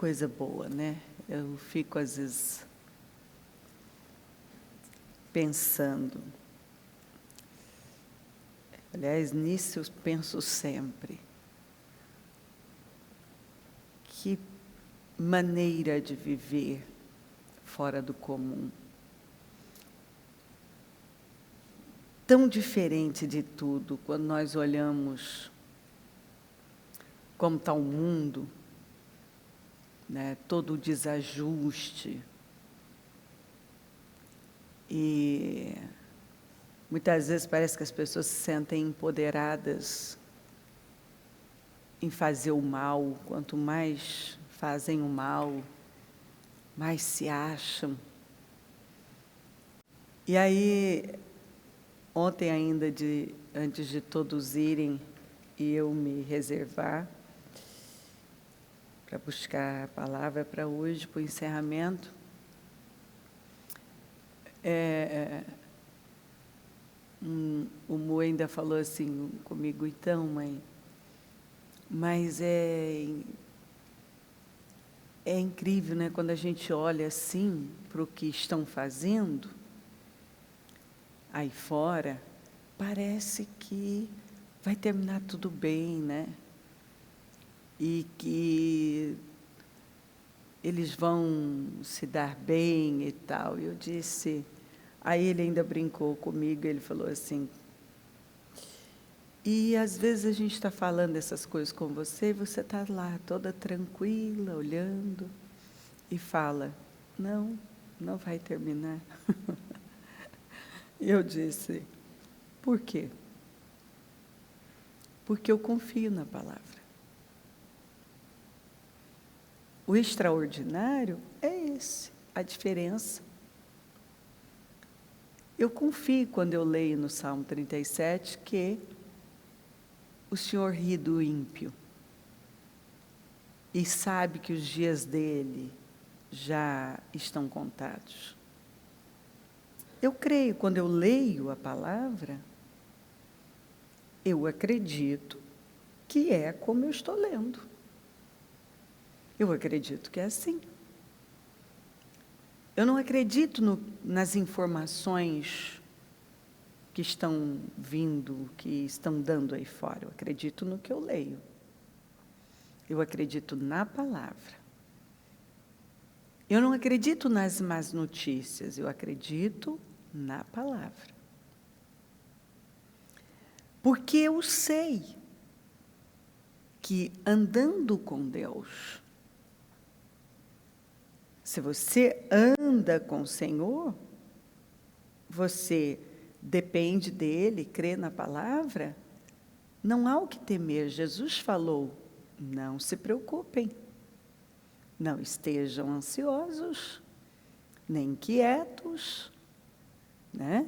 coisa boa, né? Eu fico, às vezes, pensando. Aliás, nisso eu penso sempre. Que maneira de viver fora do comum. Tão diferente de tudo, quando nós olhamos como está o mundo, né, todo o desajuste. E muitas vezes parece que as pessoas se sentem empoderadas em fazer o mal. Quanto mais fazem o mal, mais se acham. E aí, ontem ainda, antes de todos irem e eu me reservar para buscar a palavra para hoje, para o encerramento, o Mo ainda falou assim comigo, então, mãe, mas é incrível, né, quando a gente olha assim para o que estão fazendo aí fora, parece que vai terminar tudo bem, né? E que eles vão se dar bem e tal. E eu disse, aí ele ainda brincou comigo, ele falou assim, e às vezes a gente está falando essas coisas com você, e você está lá toda tranquila, olhando, e fala, não, não vai terminar. E eu disse, por quê? Porque eu confio na palavra. O extraordinário é esse, a diferença. Eu confio quando eu leio no Salmo 37 que o Senhor ri do ímpio e sabe que os dias dele já estão contados. Eu creio, quando eu leio a palavra, eu acredito que é como eu estou lendo. Eu acredito que é assim. Eu não acredito nas informações que estão vindo, que estão dando aí fora. Eu acredito no que eu leio. Eu acredito na palavra. Eu não acredito nas más notícias, eu acredito na palavra. Porque eu sei que andando com Deus, se você anda com o Senhor, você depende dele, crê na palavra, não há o que temer. Jesus falou, não se preocupem, não estejam ansiosos, nem inquietos, né?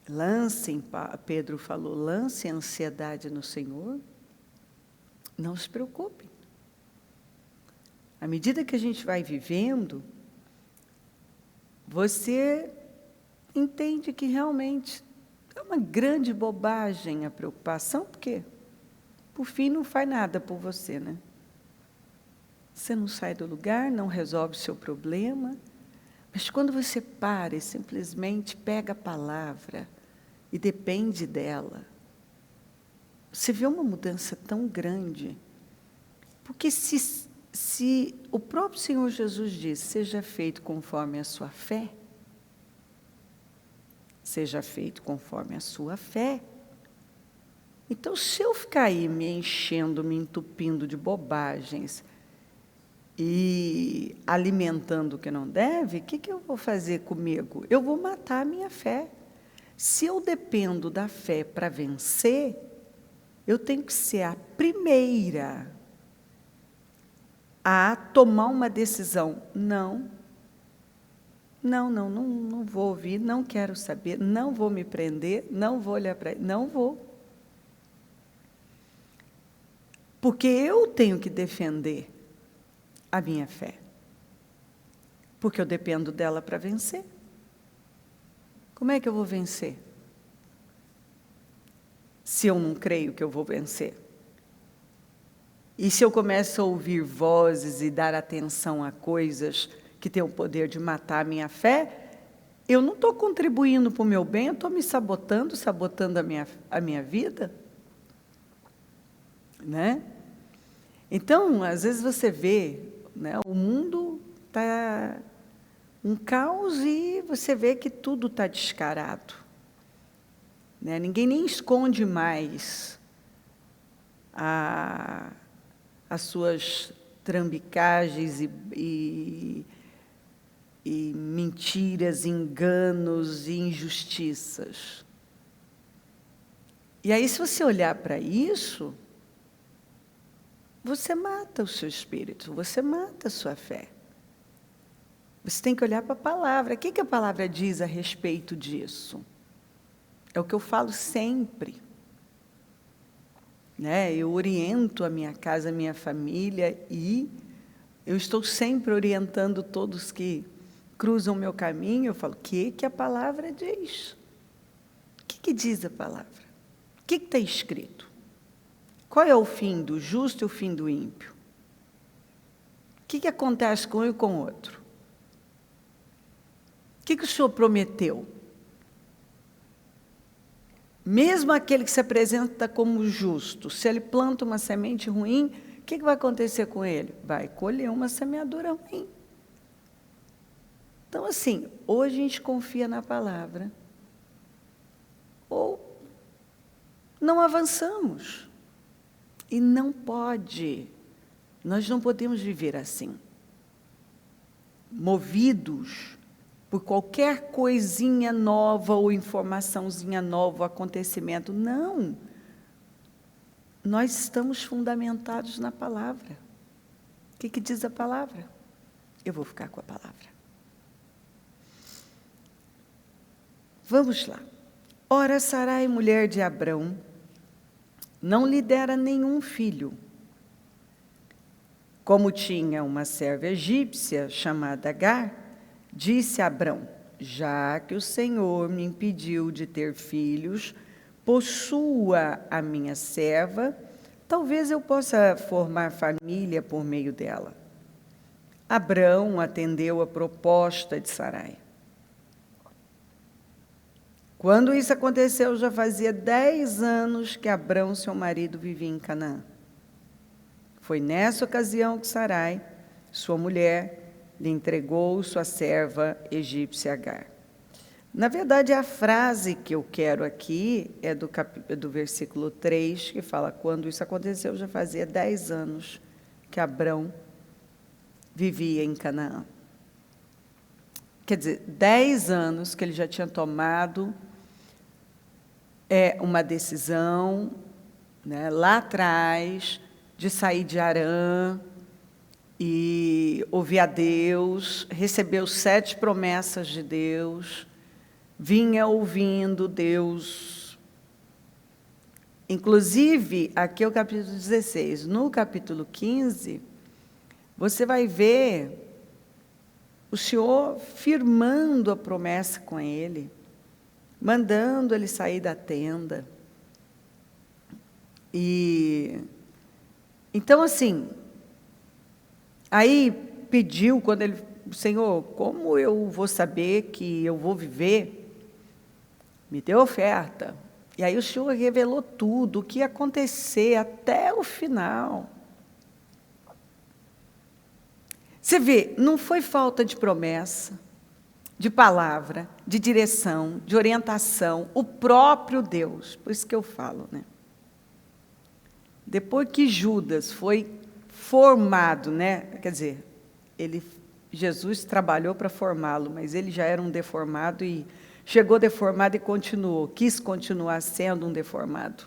Lancem, Pedro falou, lance a ansiedade no Senhor, não se preocupem. À medida que a gente vai vivendo, você entende que realmente é uma grande bobagem a preocupação, porque, por fim, não faz nada por você, né? Você não sai do lugar, não resolve o seu problema, mas quando você para e simplesmente pega a palavra e depende dela, você vê uma mudança tão grande, porque se o próprio Senhor Jesus diz, seja feito conforme a sua fé, seja feito conforme a sua fé. Então, se eu ficar aí me enchendo, me entupindo de bobagens e alimentando o que não deve, o que eu vou fazer comigo? Eu vou matar a minha fé. Se eu dependo da fé para vencer, eu tenho que ser a primeira a tomar uma decisão. Não vou ouvir, não quero saber, não vou me prender, não vou olhar para ele, não vou. Porque eu tenho que defender a minha fé. Porque eu dependo dela para vencer. Como é que eu vou vencer? Se eu não creio que eu vou vencer? E se eu começo a ouvir vozes e dar atenção a coisas que têm o poder de matar a minha fé, eu não estou contribuindo para o meu bem, eu estou me sabotando a minha vida. Né? Então, às vezes você vê, né, o mundo está um caos e você vê que tudo está descarado. Né? Ninguém nem esconde mais as suas trambicagens e mentiras, enganos e injustiças. E aí, se você olhar para isso, você mata o seu espírito, você mata a sua fé. Você tem que olhar para a palavra. O que a palavra diz a respeito disso? É o que eu falo sempre. Né? Eu oriento a minha casa, a minha família, e eu estou sempre orientando todos que cruzam o meu caminho. Eu falo, o que a palavra diz? O que diz a palavra? O que está escrito? Qual é o fim do justo e o fim do ímpio? O que acontece com um e com o outro? O que o Senhor prometeu? Mesmo aquele que se apresenta como justo, se ele planta uma semente ruim, o que vai acontecer com ele? Vai colher uma semeadura ruim. Então, assim, ou a gente confia na palavra, ou não avançamos. E não pode, nós não podemos viver assim, movidos por qualquer coisinha nova ou informaçãozinha nova, acontecimento. Não, nós estamos fundamentados na palavra. O que diz a palavra? Eu vou ficar com a palavra. Vamos lá. Ora, Sarai, mulher de Abrão, não lhe dera nenhum filho. Como tinha uma serva egípcia chamada Agar, disse a Abrão, já que o Senhor me impediu de ter filhos, possua a minha serva, talvez eu possa formar família por meio dela. Abrão atendeu a proposta de Sarai. Quando isso aconteceu, já fazia 10 anos que Abrão, seu marido, vivia em Canaã. Foi nessa ocasião que Sarai, sua mulher, lhe entregou sua serva egípcia Agar. Na verdade, a frase que eu quero aqui é do versículo 3, que fala, quando isso aconteceu, já fazia 10 anos que Abrão vivia em Canaã. Quer dizer, 10 anos que ele já tinha tomado uma decisão, né, lá atrás, de sair de Harã e ouvir a Deus, recebeu 7 promessas de Deus, vinha ouvindo Deus. Inclusive, aqui é o capítulo 16. No capítulo 15, você vai ver o Senhor firmando a promessa com ele, mandando ele sair da tenda. E então, assim, aí pediu, quando ele, Senhor, como eu vou saber que eu vou viver? Me deu oferta. E aí o Senhor revelou tudo, o que ia acontecer até o final. Você vê, não foi falta de promessa, de palavra, de direção, de orientação, o próprio Deus, por isso que eu falo, né? Depois que Judas foi formado, né? Quer dizer, Jesus trabalhou para formá-lo, mas ele já era um deformado e chegou deformado e continuou, quis continuar sendo um deformado.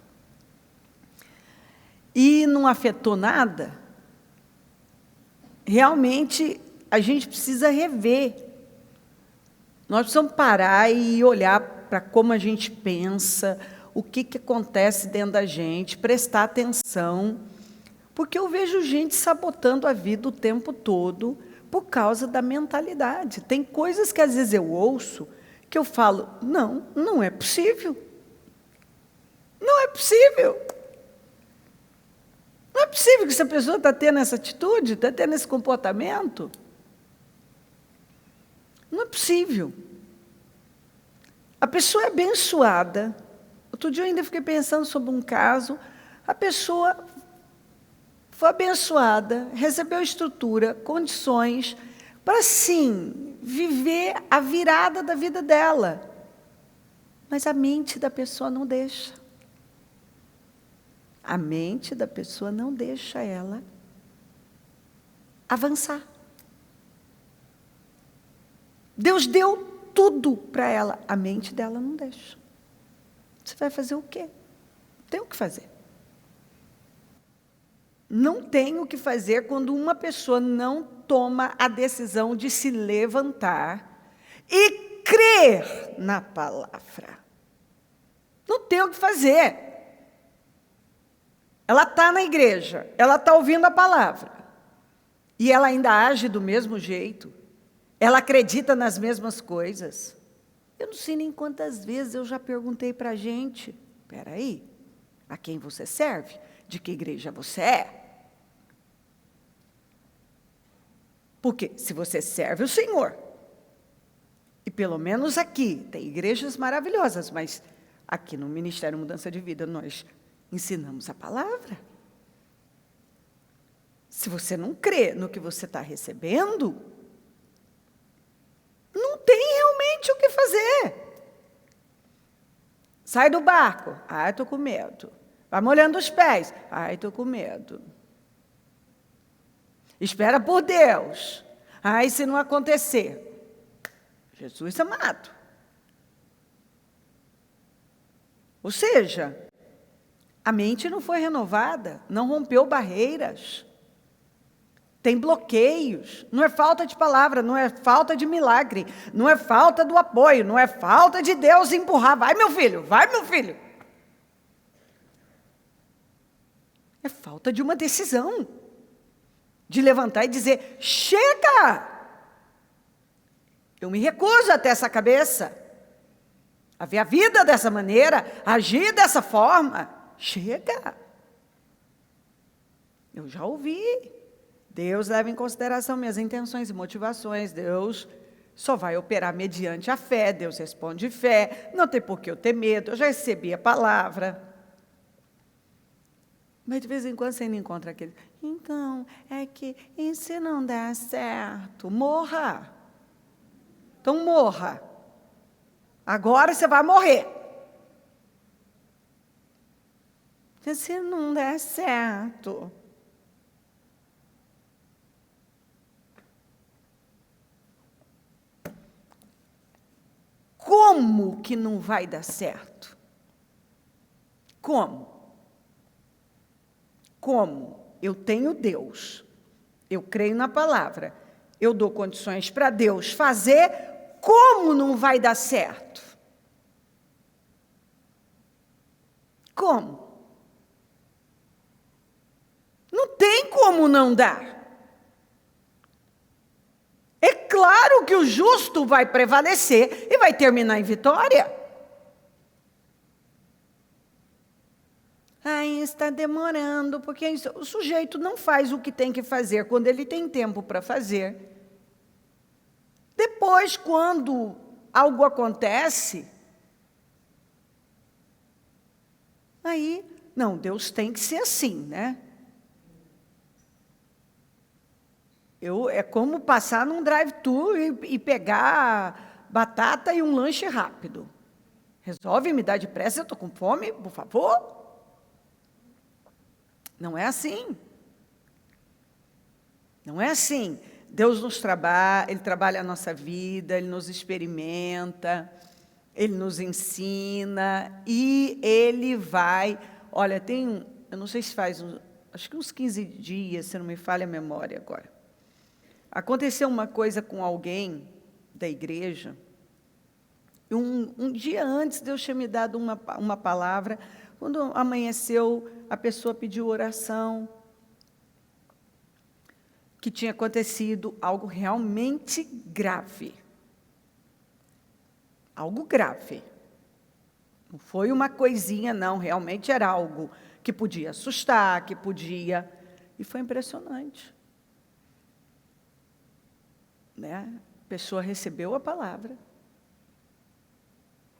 E não afetou nada. Realmente, a gente precisa rever. Nós precisamos parar e olhar para como a gente pensa, o que acontece dentro da gente, prestar atenção, porque eu vejo gente sabotando a vida o tempo todo por causa da mentalidade. Tem coisas que às vezes eu ouço que eu falo, não é possível. Não é possível. Não é possível que essa pessoa está tendo essa atitude, está tendo esse comportamento. Não é possível. A pessoa é abençoada. Outro dia eu ainda fiquei pensando sobre um caso. A pessoa foi abençoada, recebeu estrutura, condições para, sim, viver a virada da vida dela. Mas a mente da pessoa não deixa. A mente da pessoa não deixa ela avançar. Deus deu tudo para ela, a mente dela não deixa. Você vai fazer o quê? Não tem o que fazer. Não tem o que fazer quando uma pessoa não toma a decisão de se levantar e crer na palavra. Não tem o que fazer. Ela está na igreja, ela está ouvindo a palavra, e ela ainda age do mesmo jeito, ela acredita nas mesmas coisas. Eu não sei nem quantas vezes eu já perguntei para a gente, espera aí, a quem você serve? De que igreja você é? Porque se você serve o Senhor, e pelo menos aqui, tem igrejas maravilhosas, mas aqui no Ministério Mudança de Vida nós ensinamos a palavra. Se você não crê no que você está recebendo, não tem realmente o que fazer. Sai do barco. Ai, estou com medo. Vai molhando os pés. Ai, estou com medo. Espera por Deus. Ai, se não acontecer. Jesus amado. Ou seja, a mente não foi renovada, não rompeu barreiras. Tem bloqueios. Não é falta de palavra, não é falta de milagre, não é falta do apoio, não é falta de Deus empurrar. Vai, meu filho, vai, meu filho. É falta de uma decisão. De levantar e dizer, chega! Eu me recuso a ter essa cabeça. A ver a vida dessa maneira, agir dessa forma. Chega! Eu já ouvi. Deus leva em consideração minhas intenções e motivações. Deus só vai operar mediante a fé. Deus responde fé. Não tem por que eu ter medo. Eu já recebi a palavra. Mas de vez em quando você ainda encontra aquele. Então, é que e se não der certo? Morra. Então morra. Agora você vai morrer. Se não der certo. Como que não vai dar certo? Como? Como? Eu tenho Deus. Eu creio na palavra. Eu dou condições para Deus fazer. Como não vai dar certo? Como? Não tem como não dar. É claro que o justo vai prevalecer e vai terminar em vitória. Ai, está demorando, porque o sujeito não faz o que tem que fazer quando ele tem tempo para fazer. Depois, quando algo acontece, aí, não, Deus tem que ser assim, né? É como passar num drive-thru e pegar batata e um lanche rápido. Resolve me dar depressa, eu estou com fome, por favor? Não é assim. Não é assim. Deus nos trabalha, Ele trabalha a nossa vida, Ele nos experimenta, Ele nos ensina e Ele vai... Olha, eu não sei se faz, acho que uns 15 dias, se não me falha a memória agora. Aconteceu uma coisa com alguém da igreja. Um dia antes, Deus tinha me dado uma palavra. Quando amanheceu, a pessoa pediu oração. Que tinha acontecido algo realmente grave. Algo grave. Não foi uma coisinha, não. Realmente era algo que podia assustar, que podia... E foi impressionante. Né? A pessoa recebeu a palavra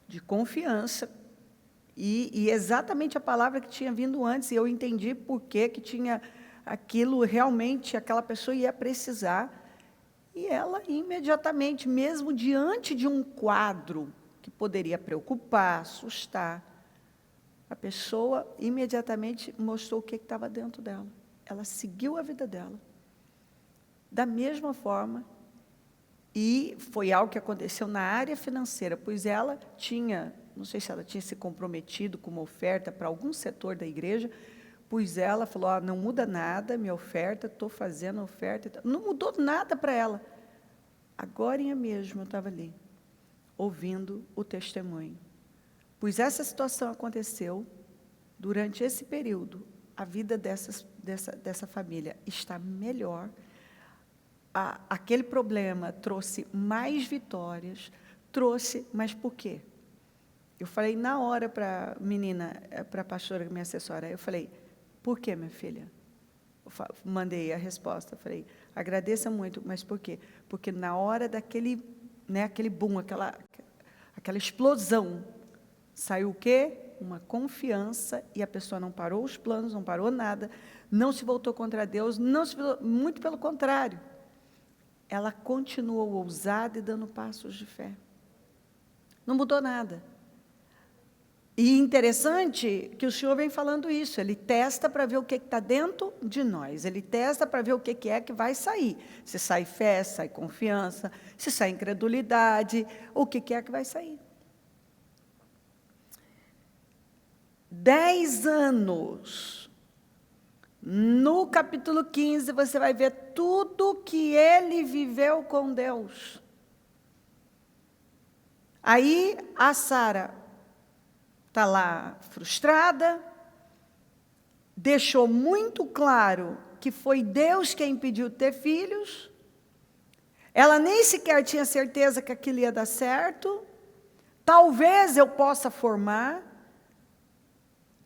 de confiança, e exatamente a palavra que tinha vindo antes, e eu entendi por que tinha aquilo, realmente aquela pessoa ia precisar, e ela imediatamente, mesmo diante de um quadro que poderia preocupar, assustar, a pessoa imediatamente mostrou o que estava dentro dela. Ela seguiu a vida dela, da mesma forma, e foi algo que aconteceu na área financeira, pois ela tinha, não sei se ela tinha se comprometido com uma oferta para algum setor da igreja, pois ela falou, não muda nada, minha oferta, estou fazendo a oferta, não mudou nada para ela. Agorinha mesmo eu estava ali, ouvindo o testemunho. Pois essa situação aconteceu durante esse período, a vida dessa família está melhor. Aquele problema trouxe mais vitórias, mas por quê? Eu falei na hora para a menina, para a pastora, minha assessora, eu falei, por quê, minha filha? Mandei a resposta, falei, agradeça muito, mas por quê? Porque na hora daquele, né, aquele boom, aquela explosão, saiu o quê? Uma confiança, e a pessoa não parou os planos, não parou nada, não se voltou contra Deus, muito pelo contrário. Ela continuou ousada e dando passos de fé. Não mudou nada. E interessante que o Senhor vem falando isso, Ele testa para ver o que está dentro de nós, Ele testa para ver o que é que vai sair. Se sai fé, sai confiança, se sai incredulidade, o que é que vai sair. 10 anos. No capítulo 15, você vai ver tudo que ele viveu com Deus. Aí, a Sara está lá frustrada, deixou muito claro que foi Deus quem impediu de ter filhos, ela nem sequer tinha certeza que aquilo ia dar certo, talvez eu possa formar.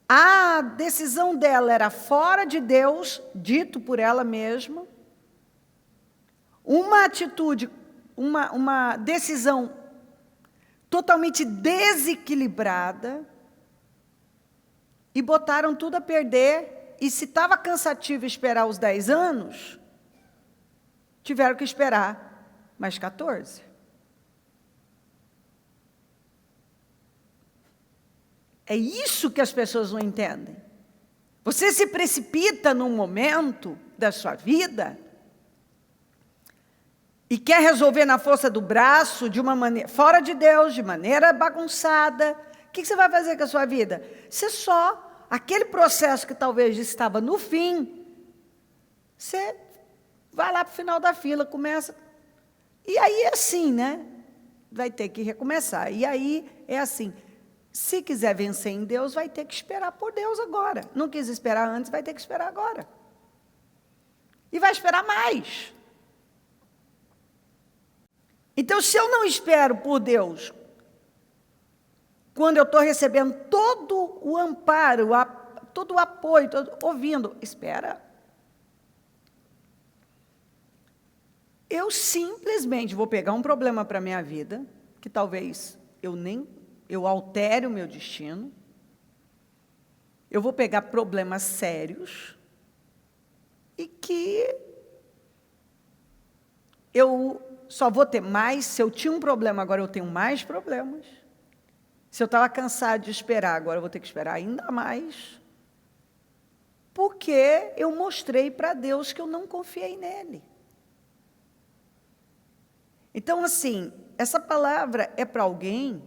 A decisão dela era fora de Deus, dito por ela mesma. Uma atitude, uma decisão totalmente desequilibrada. E botaram tudo a perder. E se estava cansativo esperar os 10 anos, tiveram que esperar mais 14. É isso que as pessoas não entendem. Você se precipita num momento da sua vida e quer resolver na força do braço, de uma maneira fora de Deus, de maneira bagunçada. O que você vai fazer com a sua vida? Você só, aquele processo que talvez estava no fim, você vai lá para o final da fila, começa. E aí é assim, né? Vai ter que recomeçar. E aí é assim. Se quiser vencer em Deus, vai ter que esperar por Deus agora. Não quis esperar antes, vai ter que esperar agora. E vai esperar mais. Então, se eu não espero por Deus, quando eu estou recebendo todo o amparo, todo o apoio, ouvindo, espera. Eu simplesmente vou pegar um problema para a minha vida, que talvez eu altere o meu destino, eu vou pegar problemas sérios, e que eu só vou ter mais, se eu tinha um problema, agora eu tenho mais problemas, se eu estava cansado de esperar, agora eu vou ter que esperar ainda mais, porque eu mostrei para Deus que eu não confiei nele. Então, assim, essa palavra é para alguém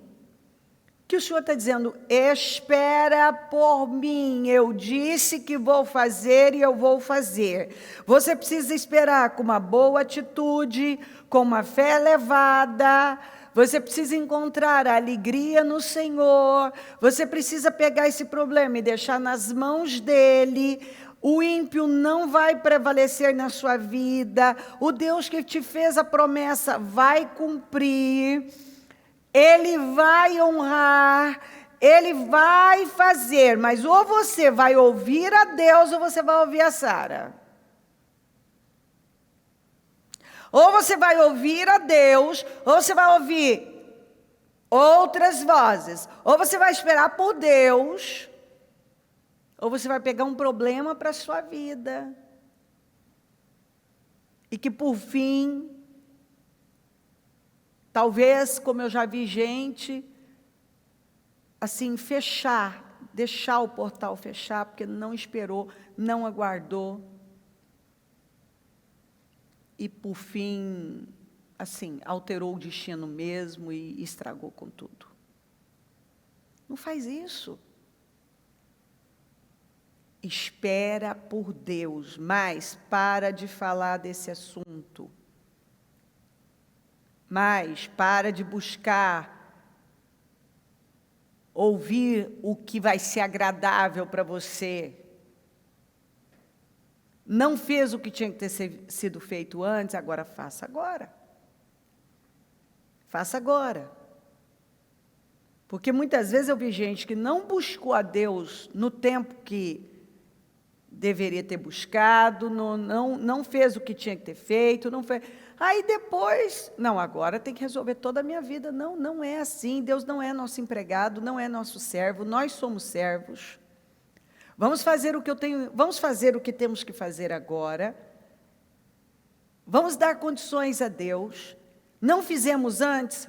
que o Senhor está dizendo, espera por mim, eu disse que vou fazer e eu vou fazer. Você precisa esperar com uma boa atitude, com uma fé elevada, você precisa encontrar a alegria no Senhor, você precisa pegar esse problema e deixar nas mãos dEle. O ímpio não vai prevalecer na sua vida, o Deus que te fez a promessa vai cumprir. Ele vai honrar, Ele vai fazer, mas ou você vai ouvir a Deus ou você vai ouvir a Sara. Ou você vai ouvir a Deus, ou você vai ouvir outras vozes. Ou você vai esperar por Deus, ou você vai pegar um problema para a sua vida. E que por fim, talvez, como eu já vi gente, assim, deixar o portal fechar, porque não esperou, não aguardou. E por fim, assim, alterou o destino mesmo e estragou com tudo. Não faz isso. Espera por Deus, mas para de falar desse assunto. Mas para de buscar ouvir o que vai ser agradável para você. Não fez o que tinha que ter sido feito antes, agora faça agora. Faça agora. Porque muitas vezes eu vi gente que não buscou a Deus no tempo que deveria ter buscado, não fez o que tinha que ter feito, não fez. Aí depois, não, agora tem que resolver toda a minha vida. Não, não é assim. Deus não é nosso empregado, não é nosso servo, nós somos servos. Vamos fazer o que temos que fazer agora. Vamos dar condições a Deus. Não fizemos antes,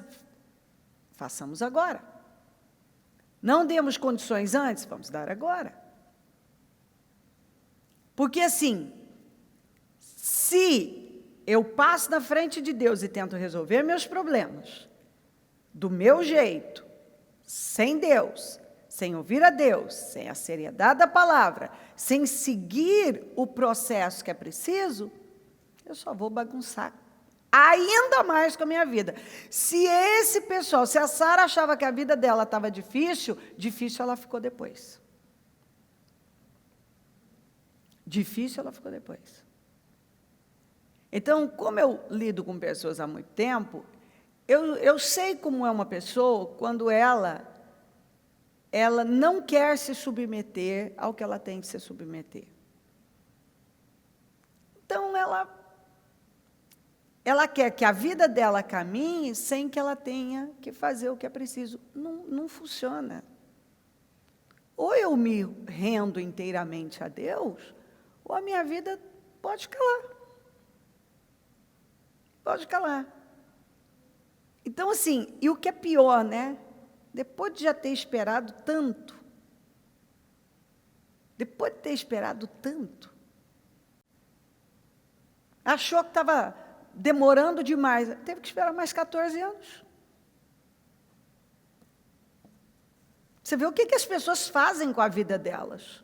façamos agora. Não demos condições antes, vamos dar agora. Porque assim, se eu passo na frente de Deus e tento resolver meus problemas, do meu jeito, sem Deus, sem ouvir a Deus, sem a seriedade da palavra, sem seguir o processo que é preciso, eu só vou bagunçar ainda mais com a minha vida. Se esse pessoal, se a Sara achava que a vida dela estava difícil ela ficou depois. Difícil ela ficou depois. Então, como eu lido com pessoas há muito tempo, eu sei como é uma pessoa quando ela não quer se submeter ao que ela tem que se submeter. Então, ela quer que a vida dela caminhe sem que ela tenha que fazer o que é preciso. Não funciona. Ou eu me rendo inteiramente a Deus, ou a minha vida pode calar. Pode calar. Então, assim, e o que é pior, né? Depois de já ter esperado tanto, achou que estava demorando demais, teve que esperar mais 14 anos. Você vê o que as pessoas fazem com a vida delas.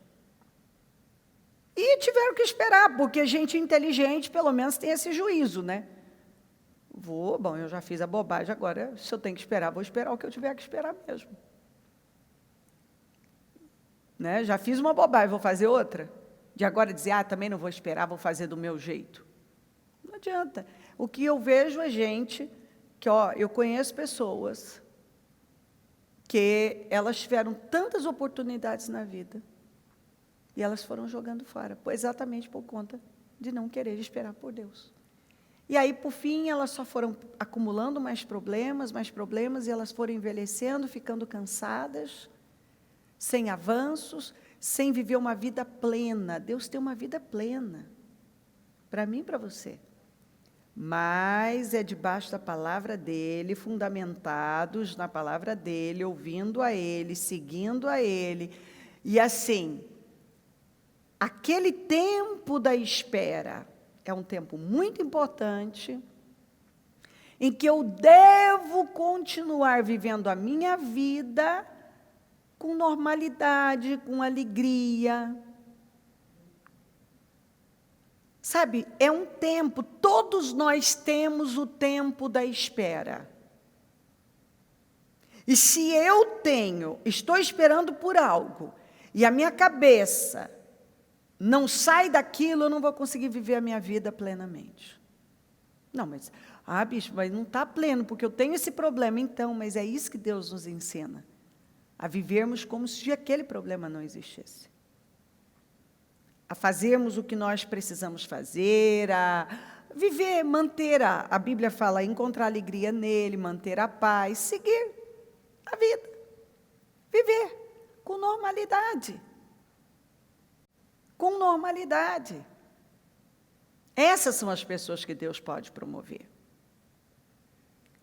E tiveram que esperar, porque gente inteligente, pelo menos, tem esse juízo, né? Bom, eu já fiz a bobagem, agora, se eu tenho que esperar, vou esperar o que eu tiver que esperar mesmo. Né? Já fiz uma bobagem, vou fazer outra? De agora dizer, também não vou esperar, vou fazer do meu jeito. Não adianta. O que eu vejo é gente que, eu conheço pessoas que elas tiveram tantas oportunidades na vida e elas foram jogando fora, exatamente por conta de não querer esperar por Deus. E aí, por fim, elas só foram acumulando mais problemas, e elas foram envelhecendo, ficando cansadas, sem avanços, sem viver uma vida plena. Deus tem uma vida plena, para mim e para você. Mas é debaixo da palavra dEle, fundamentados na palavra dEle, ouvindo a Ele, seguindo a Ele. E assim, aquele tempo da espera é um tempo muito importante, em que eu devo continuar vivendo a minha vida com normalidade, com alegria. Sabe, é um tempo, todos nós temos o tempo da espera. E se eu estou esperando por algo, e a minha cabeça não sai daquilo, eu não vou conseguir viver a minha vida plenamente. Não, mas, bispo, mas não está pleno, porque eu tenho esse problema. Então, mas é isso que Deus nos ensina. a vivermos como se aquele problema não existisse, a fazermos o que nós precisamos fazer, a viver, manter, a Bíblia fala, encontrar alegria nele, manter a paz, seguir a vida, viver com normalidade. Com normalidade. Essas são as pessoas que Deus pode promover.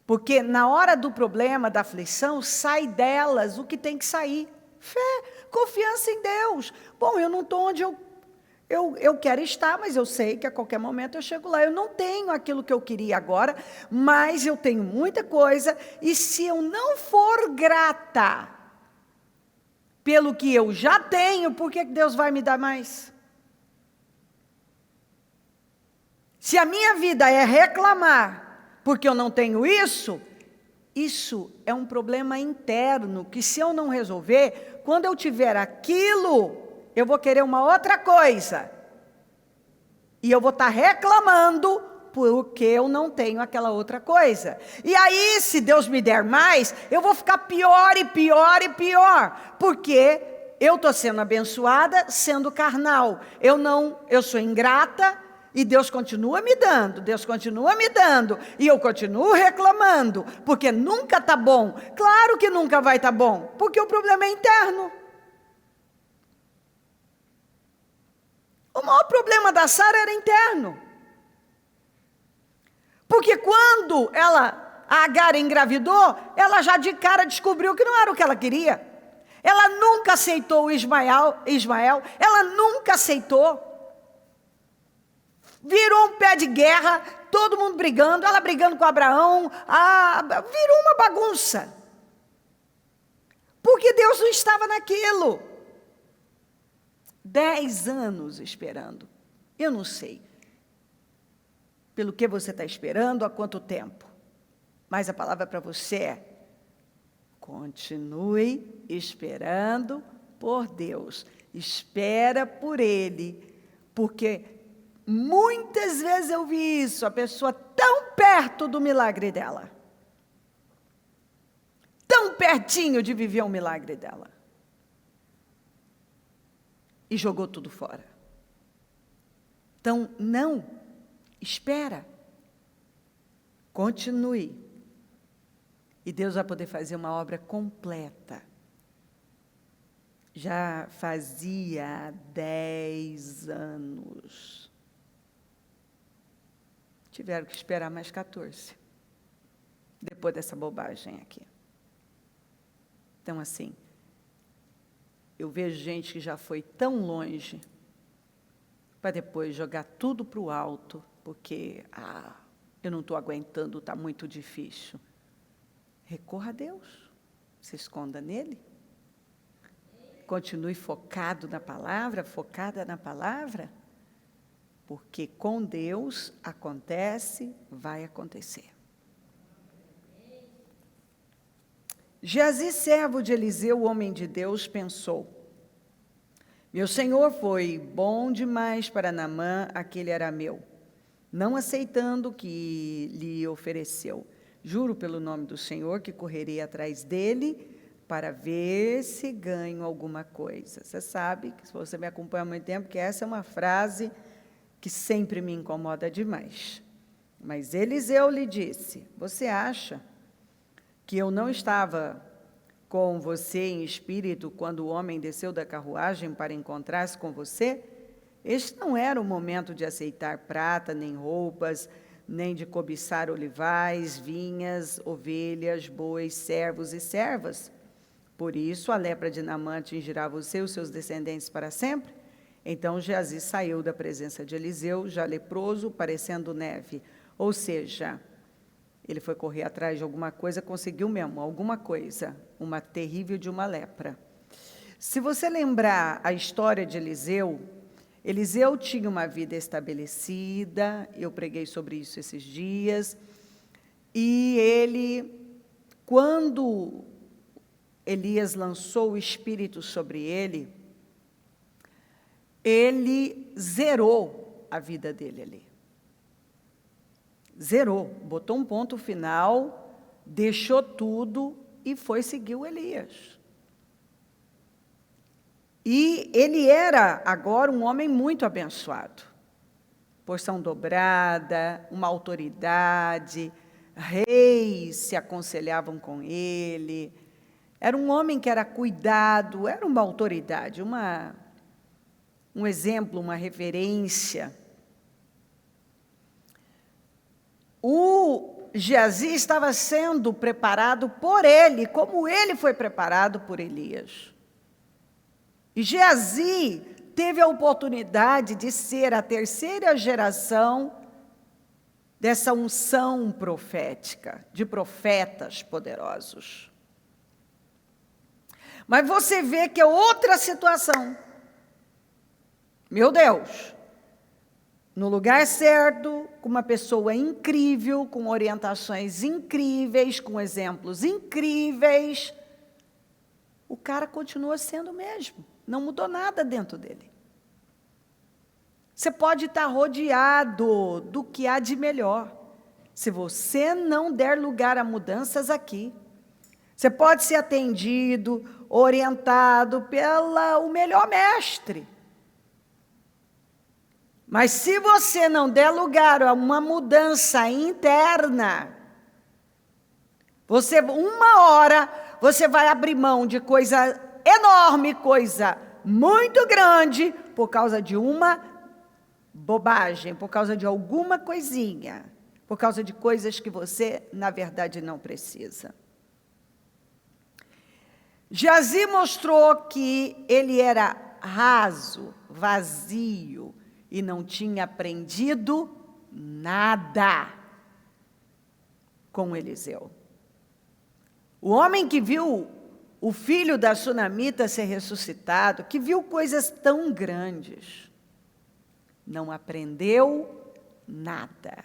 Porque na hora do problema, da aflição, sai delas o que tem que sair. Fé, confiança em Deus. Bom, eu não estou onde eu quero estar, mas eu sei que a qualquer momento eu chego lá. Eu não tenho aquilo que eu queria agora, mas eu tenho muita coisa, e se eu não for grata pelo que eu já tenho, por que Deus vai me dar mais? Se a minha vida é reclamar porque eu não tenho isso é um problema interno, que se eu não resolver, quando eu tiver aquilo, eu vou querer uma outra coisa. E eu vou estar reclamando porque eu não tenho aquela outra coisa. E aí, se Deus me der mais, eu vou ficar pior e pior e pior. Porque eu estou sendo abençoada, sendo carnal. Eu sou ingrata, e Deus continua me dando, e eu continuo reclamando, porque nunca está bom. Claro que nunca vai estar bom, porque o problema é interno. O maior problema da Sara era interno. Porque quando a Agar engravidou, ela já de cara descobriu que não era o que ela queria. Ela nunca aceitou o Ismael, ela nunca aceitou. Virou um pé de guerra, todo mundo brigando, ela brigando com Abraão, virou uma bagunça. Porque Deus não estava naquilo. 10 anos esperando. Eu não sei pelo que você está esperando, há quanto tempo. Mas a palavra para você é: continue esperando por Deus. Espera por Ele. Porque muitas vezes eu vi isso, a pessoa tão perto do milagre dela. Tão pertinho de viver um milagre dela. E jogou tudo fora. Então, não, espera. Continue. E Deus vai poder fazer uma obra completa. Já fazia 10 anos. Tiveram que esperar mais 14. Depois dessa bobagem aqui. Então, assim, eu vejo gente que já foi tão longe para depois jogar tudo para o alto, porque, eu não estou aguentando, está muito difícil. Recorra a Deus, se esconda nele. Continue focado na palavra, focada na palavra, porque com Deus acontece, vai acontecer. Geazi, servo de Eliseu, o homem de Deus, pensou: meu senhor foi bom demais para Naamã, aquele arameu, não aceitando o que lhe ofereceu. Juro pelo nome do Senhor que correrei atrás dele para ver se ganho alguma coisa. Você sabe, que se você me acompanha há muito tempo, que essa é uma frase que sempre me incomoda demais. Mas Eliseu lhe disse: você acha que eu não estava com você em espírito quando o homem desceu da carruagem para encontrar-se com você? Este não era o momento de aceitar prata, nem roupas, nem de cobiçar olivais, vinhas, ovelhas, bois, servos e servas. Por isso a lepra de Naamã atingirá você e os seus descendentes para sempre? Então Geazi saiu da presença de Eliseu, já leproso, parecendo neve. Ou seja, ele foi correr atrás de alguma coisa, conseguiu mesmo, alguma coisa, uma terrível de uma lepra. Se você lembrar a história de Eliseu, Eliseu tinha uma vida estabelecida, eu preguei sobre isso esses dias, e ele, quando Elias lançou o Espírito sobre ele zerou a vida dele ali. Zerou, botou um ponto final, deixou tudo e foi seguir o Elias. E ele era agora um homem muito abençoado. Porção dobrada, uma autoridade, reis se aconselhavam com ele. Era um homem que era cuidado, era uma autoridade, um exemplo, uma referência. O Geazi estava sendo preparado por ele, como ele foi preparado por Elias. E Geazi teve a oportunidade de ser a terceira geração dessa unção profética, de profetas poderosos. Mas você vê que é outra situação. Meu Deus! No lugar certo, com uma pessoa incrível, com orientações incríveis, com exemplos incríveis, o cara continua sendo o mesmo. Não mudou nada dentro dele. Você pode estar rodeado do que há de melhor. Se você não der lugar a mudanças aqui, você pode ser atendido, orientado pelo melhor mestre. Mas se você não der lugar a uma mudança interna, uma hora, você vai abrir mão de coisa enorme, coisa muito grande, por causa de uma bobagem, por causa de alguma coisinha, por causa de coisas que você, na verdade, não precisa. Geazi mostrou que ele era raso, vazio, e não tinha aprendido nada com Eliseu. O homem que viu o filho da sunamita ser ressuscitado, que viu coisas tão grandes, não aprendeu nada.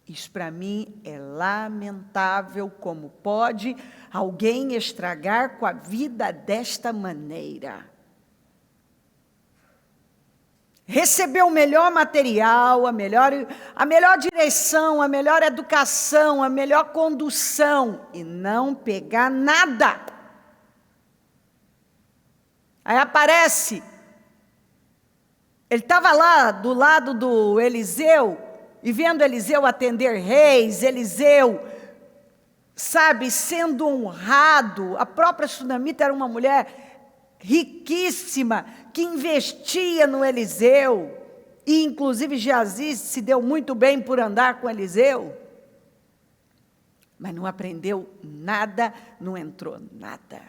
Isso para mim é lamentável, como pode alguém estragar com a vida desta maneira. Recebeu o melhor material, a melhor direção, a melhor educação, a melhor condução, e não pegar nada. Aí aparece, ele estava lá do lado do Eliseu, e vendo Eliseu atender reis, Eliseu, sabe, sendo honrado. A própria sunamita era uma mulher riquíssima, que investia no Eliseu, e inclusive Geazi se deu muito bem por andar com Eliseu, mas não aprendeu nada, não entrou nada.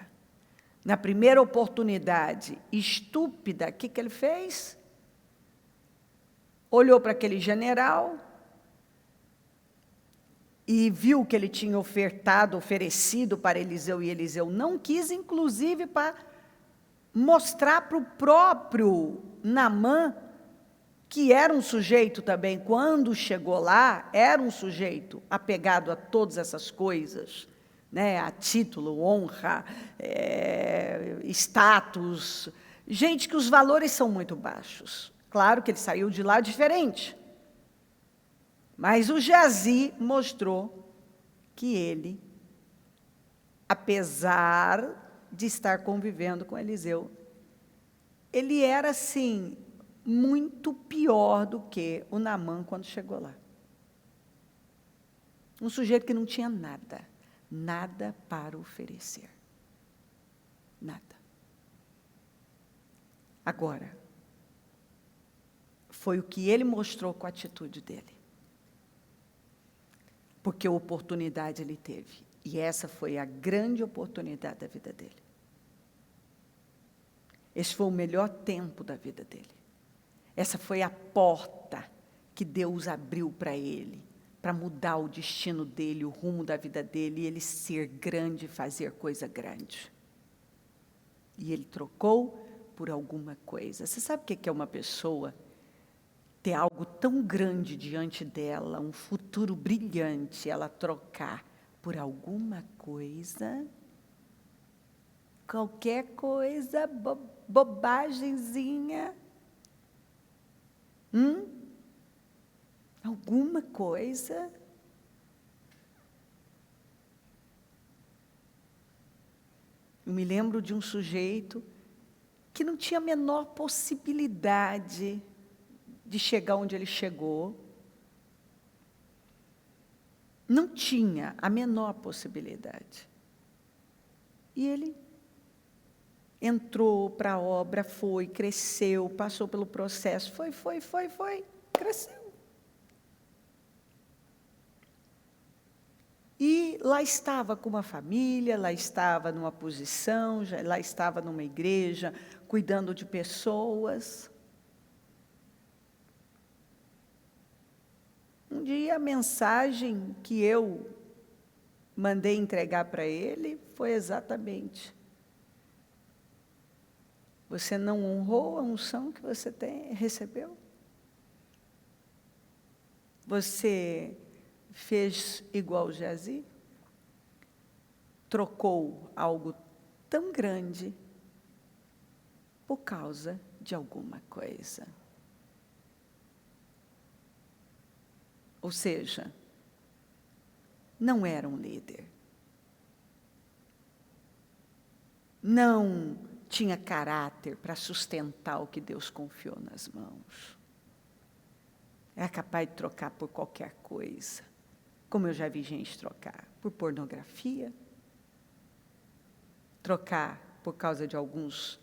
Na primeira oportunidade estúpida, o que ele fez? Olhou para aquele general e viu que ele tinha oferecido para Eliseu, e Eliseu não quis, inclusive para mostrar para o próprio Naamã, que era um sujeito também, quando chegou lá, era um sujeito apegado a todas essas coisas, né? A título, honra, status, gente que os valores são muito baixos. Claro que ele saiu de lá diferente, mas o Geazi mostrou que ele, apesar de estar convivendo com Eliseu, ele era, assim, muito pior do que o Naamã quando chegou lá. Um sujeito que não tinha nada para oferecer. Nada. Agora, foi o que ele mostrou com a atitude dele. Porque oportunidade ele teve. E essa foi a grande oportunidade da vida dele. Esse foi o melhor tempo da vida dele. Essa foi a porta que Deus abriu para ele, para mudar o destino dele, o rumo da vida dele, e ele ser grande e fazer coisa grande. E ele trocou por alguma coisa. Você sabe o que é uma pessoa ter algo tão grande diante dela, um futuro brilhante, ela trocar por alguma coisa? Qualquer coisa, bobagemzinha. Alguma coisa. Eu me lembro de um sujeito que não tinha a menor possibilidade de chegar onde ele chegou. Não tinha a menor possibilidade. E ele entrou para a obra, foi, cresceu, passou pelo processo, foi, cresceu. E lá estava com uma família, lá estava numa posição, lá estava numa igreja, cuidando de pessoas. Um dia a mensagem que eu mandei entregar para ele foi exatamente: você não honrou a unção que você recebeu? Você fez igual Geazi? Trocou algo tão grande por causa de alguma coisa. Ou seja, não era um líder. Não tinha caráter para sustentar o que Deus confiou nas mãos. Era capaz de trocar por qualquer coisa. Como eu já vi gente trocar por pornografia, trocar por causa de alguns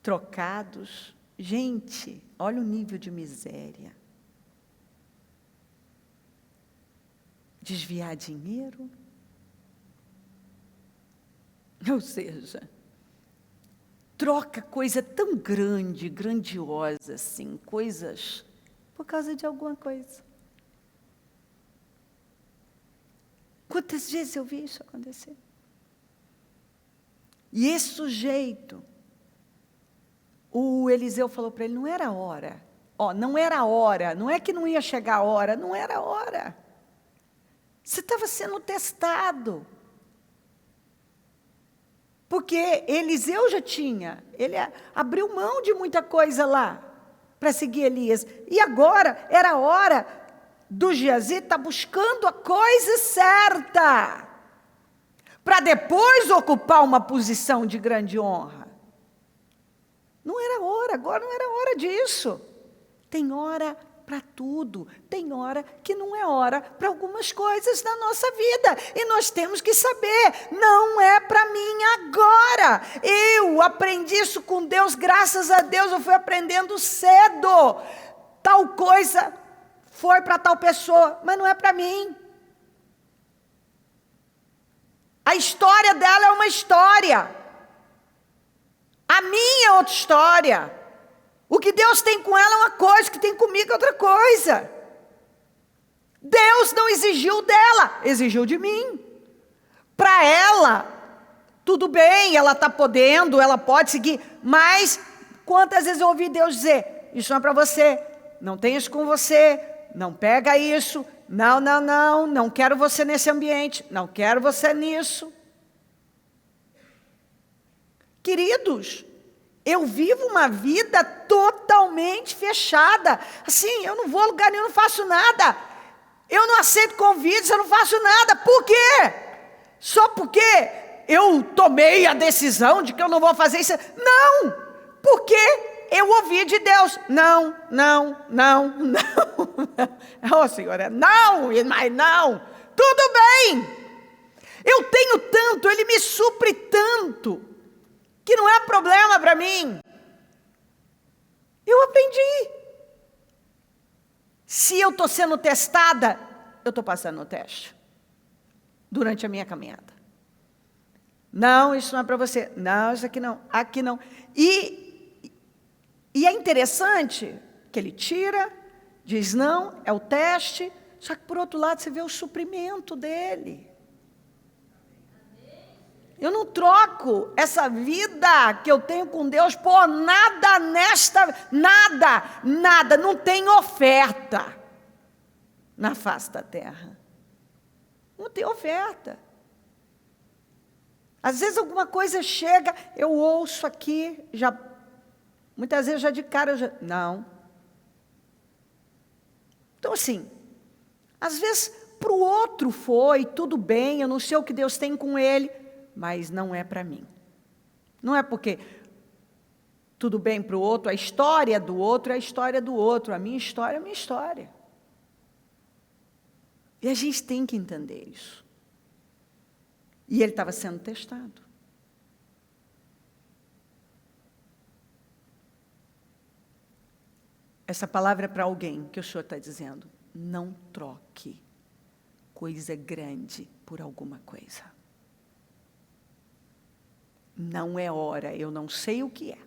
trocados. Gente, olha o nível de miséria. Desviar dinheiro. Ou seja, troca coisa tão grande, grandiosa assim, coisas por causa de alguma coisa. Quantas vezes eu vi isso acontecer? E esse sujeito, o Eliseu falou para ele, não era a hora. Não era a hora, não é que não ia chegar a hora, não era a hora. Você estava sendo testado. Porque Eliseu já tinha, ele abriu mão de muita coisa lá para seguir Elias. E agora era a hora do Geazi estar buscando a coisa certa, para depois ocupar uma posição de grande honra. Não era hora, agora não era hora disso. Tem hora para tudo, tem hora que não é hora para algumas coisas na nossa vida, e nós temos que saber, não é para mim agora. Eu aprendi isso com Deus, graças a Deus eu fui aprendendo cedo. Tal coisa foi para tal pessoa, mas não é para mim. A história dela é uma história, a minha é outra história. O que Deus tem com ela é uma coisa, o que tem comigo é outra coisa. Deus não exigiu dela, exigiu de mim. Para ela, tudo bem, ela está podendo, ela pode seguir, mas quantas vezes eu ouvi Deus dizer, isso não é para você, não tem isso com você, não pega isso, não quero você nesse ambiente, não quero você nisso. Queridos, eu vivo uma vida totalmente fechada. Assim, eu não vou a lugar nenhum, eu não faço nada. Eu não aceito convites, eu não faço nada. Por quê? Só porque eu tomei a decisão de que eu não vou fazer isso? Não! Porque eu ouvi de Deus. Não. Oh, Senhora, não, mas não. Tudo bem. Eu tenho tanto, Ele me supre tanto, que não é problema para mim. Eu aprendi. Se eu estou sendo testada, eu estou passando no teste. Durante a minha caminhada. Não, isso não é para você. Não, isso aqui não. E é interessante que ele tira, diz não, é o teste, só que por outro lado você vê o suprimento dele. Eu não troco essa vida que eu tenho com Deus por nada nada, não tem oferta na face da terra. Não tem oferta. Às vezes alguma coisa chega, eu ouço aqui, muitas vezes já de cara, não. Então assim, às vezes para o outro foi, tudo bem, eu não sei o que Deus tem com ele, mas não é para mim. Não é porque tudo bem para o outro, a história do outro é a história do outro, a minha história é a minha história. E a gente tem que entender isso. E ele estava sendo testado. Essa palavra é para alguém que o Senhor está dizendo: não troque coisa grande por alguma coisa. Não é hora, eu não sei o que é,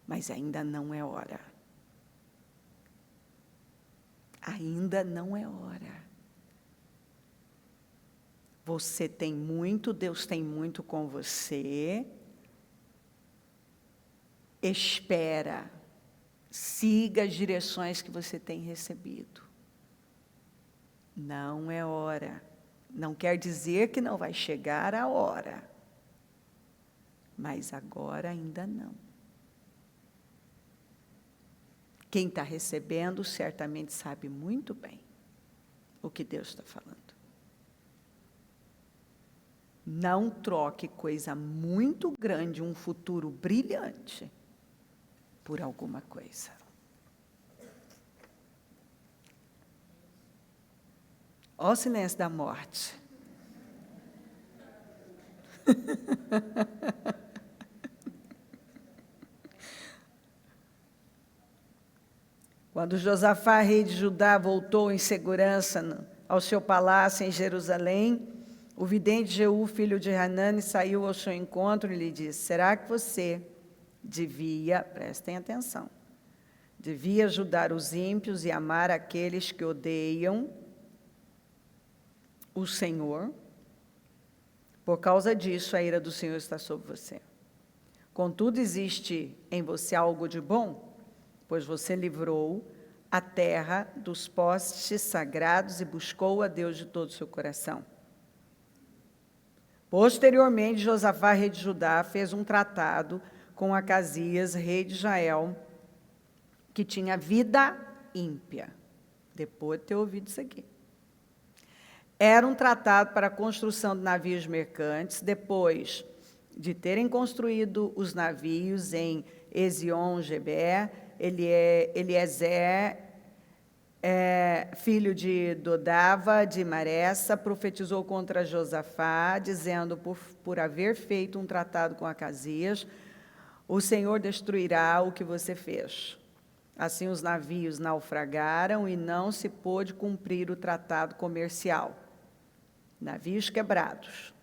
mas ainda não é hora. Ainda não é hora. Você tem muito, Deus tem muito com você. Espera. Siga as direções que você tem recebido. Não é hora. Não quer dizer que não vai chegar a hora. Mas agora ainda não. Quem está recebendo certamente sabe muito bem o que Deus está falando. Não troque coisa muito grande, um futuro brilhante, por alguma coisa. Olha o silêncio da morte. Quando Josafá, rei de Judá, voltou em segurança ao seu palácio em Jerusalém, o vidente Jeú, filho de Hanani, saiu ao seu encontro e lhe disse: será que você devia, prestem atenção, devia ajudar os ímpios e amar aqueles que odeiam o Senhor? Por causa disso, a ira do Senhor está sobre você. Contudo, existe em você algo de bom, pois você livrou a terra dos postes sagrados e buscou a Deus de todo o seu coração. Posteriormente, Josafá, rei de Judá, fez um tratado com Acasias, rei de Israel, que tinha vida ímpia. Depois de ter ouvido isso aqui. Era um tratado para a construção de navios mercantes, depois de terem construído os navios em Ezion-Geber, Eliezer, filho de Dodava, de Maressa, profetizou contra Josafá, dizendo: por haver feito um tratado com Acasias, o Senhor destruirá o que você fez. Assim os navios naufragaram e não se pôde cumprir o tratado comercial. Navios quebrados.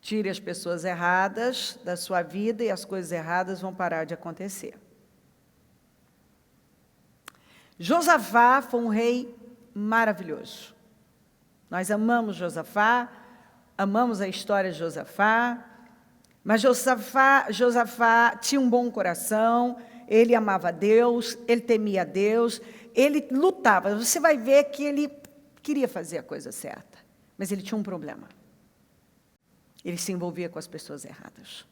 Tire as pessoas erradas da sua vida e as coisas erradas vão parar de acontecer. Josafá foi um rei maravilhoso. Nós amamos Josafá, amamos a história de Josafá, mas Josafá tinha um bom coração, ele amava Deus, ele temia Deus, ele lutava. Você vai ver que ele queria fazer a coisa certa, mas ele tinha um problema. Ele se envolvia com as pessoas erradas.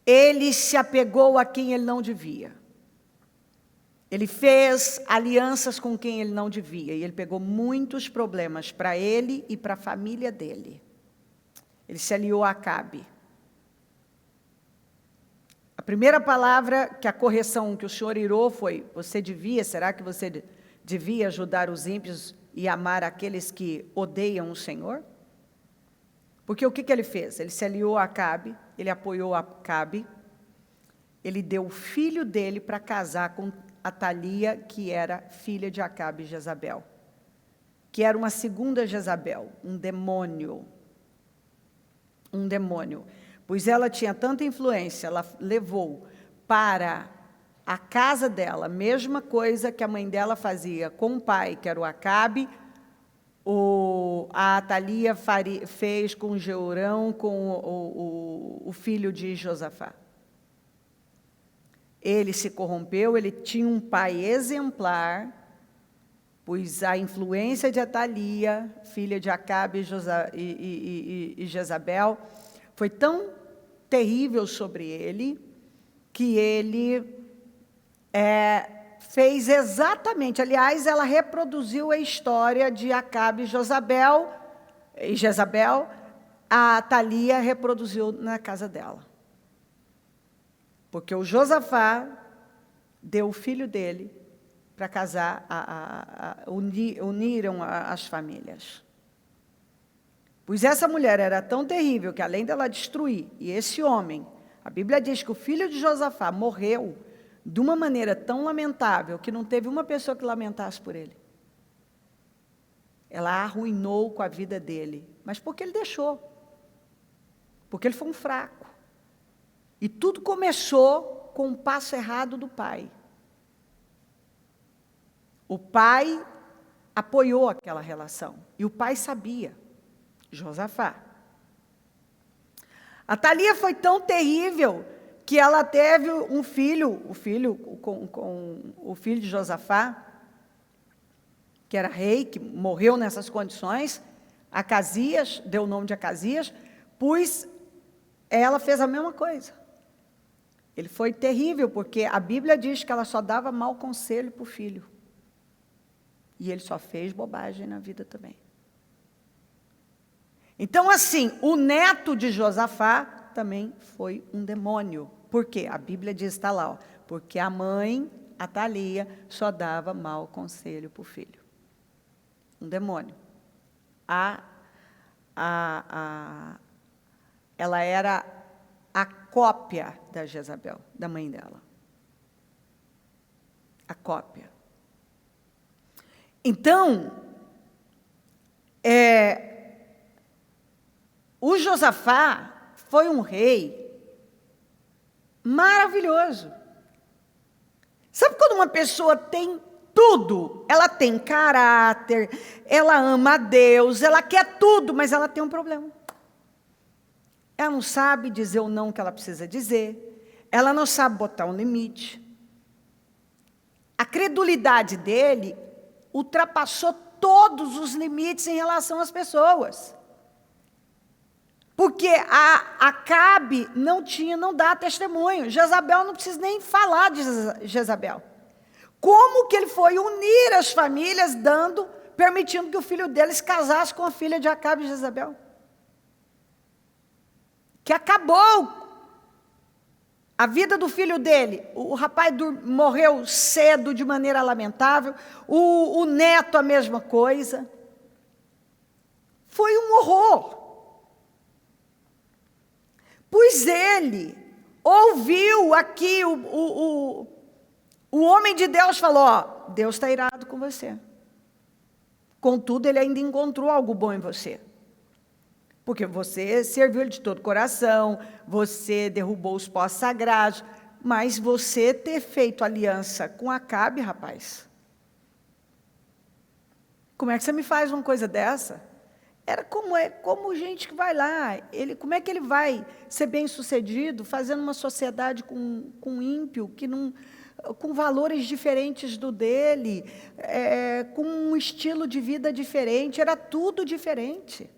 Ele se apegou a quem ele não devia. Ele fez alianças com quem ele não devia, e ele pegou muitos problemas para ele e para a família dele. Ele se aliou a Acabe. A primeira palavra, que a correção que o Senhor irou foi: será que você devia ajudar os ímpios e amar aqueles que odeiam o Senhor? Porque o que ele fez? Ele se aliou a Acabe, ele apoiou Acabe, ele deu o filho dele para casar com Atalia, que era filha de Acabe e Jezabel, que era uma segunda Jezabel, um demônio, pois ela tinha tanta influência, ela levou para a casa dela a mesma coisa que a mãe dela fazia com o pai, que era o Acabe, a Atalia fez com Jeorão, com o filho de Josafá. Ele se corrompeu, ele tinha um pai exemplar, pois a influência de Atalia, filha de Acabe e Jezabel, foi tão terrível sobre ele, que ele fez exatamente, aliás, ela reproduziu a história de Acabe e Jezabel, a Atalia reproduziu na casa dela. Porque o Josafá deu o filho dele para casar, uniram as famílias. Pois essa mulher era tão terrível que, além dela destruir, e esse homem, a Bíblia diz que o filho de Josafá morreu de uma maneira tão lamentável que não teve uma pessoa que lamentasse por ele. Ela arruinou com a vida dele, mas porque ele deixou. Porque ele foi um fraco. E tudo começou com um passo errado do pai. O pai apoiou aquela relação. E o pai sabia. Josafá. Atalia foi tão terrível que ela teve um filho, o filho de Josafá, que era rei, que morreu nessas condições, Acasias, deu o nome de Acasias, pois ela fez a mesma coisa. Ele foi terrível, porque a Bíblia diz que ela só dava mau conselho para o filho. E ele só fez bobagem na vida também. Então, assim, o neto de Josafá também foi um demônio. Por quê? A Bíblia diz, está lá, ó, porque a mãe, Atalia, só dava mau conselho para o filho. Um demônio. Ela era a cópia da Jezabel, da mãe dela. A cópia. Então, o Josafá foi um rei maravilhoso. Sabe quando uma pessoa tem tudo? Ela tem caráter, ela ama a Deus, ela quer tudo, mas ela tem um problema. Ela não sabe dizer o não que ela precisa dizer, ela não sabe botar um limite. A credulidade dele ultrapassou todos os limites em relação às pessoas. Porque Acabe não dá testemunho. Jezabel não precisa nem falar de Jezabel. Como que ele foi unir as famílias, permitindo que o filho deles casasse com a filha de Acabe e Jezabel? Que acabou a vida do filho dele. O rapaz morreu cedo, de maneira lamentável. O neto, a mesma coisa. Foi um horror. Pois ele ouviu aqui, o homem de Deus falou, ó, Deus está irado com você. Contudo, ele ainda encontrou algo bom em você. Porque você serviu ele de todo o coração, você derrubou os postes sagrados, mas você ter feito aliança com Acabe, rapaz. Como é que você me faz uma coisa dessa? Era como gente que vai lá, como é que ele vai ser bem-sucedido fazendo uma sociedade com ímpio, com valores diferentes do dele, com um estilo de vida diferente, era tudo diferente.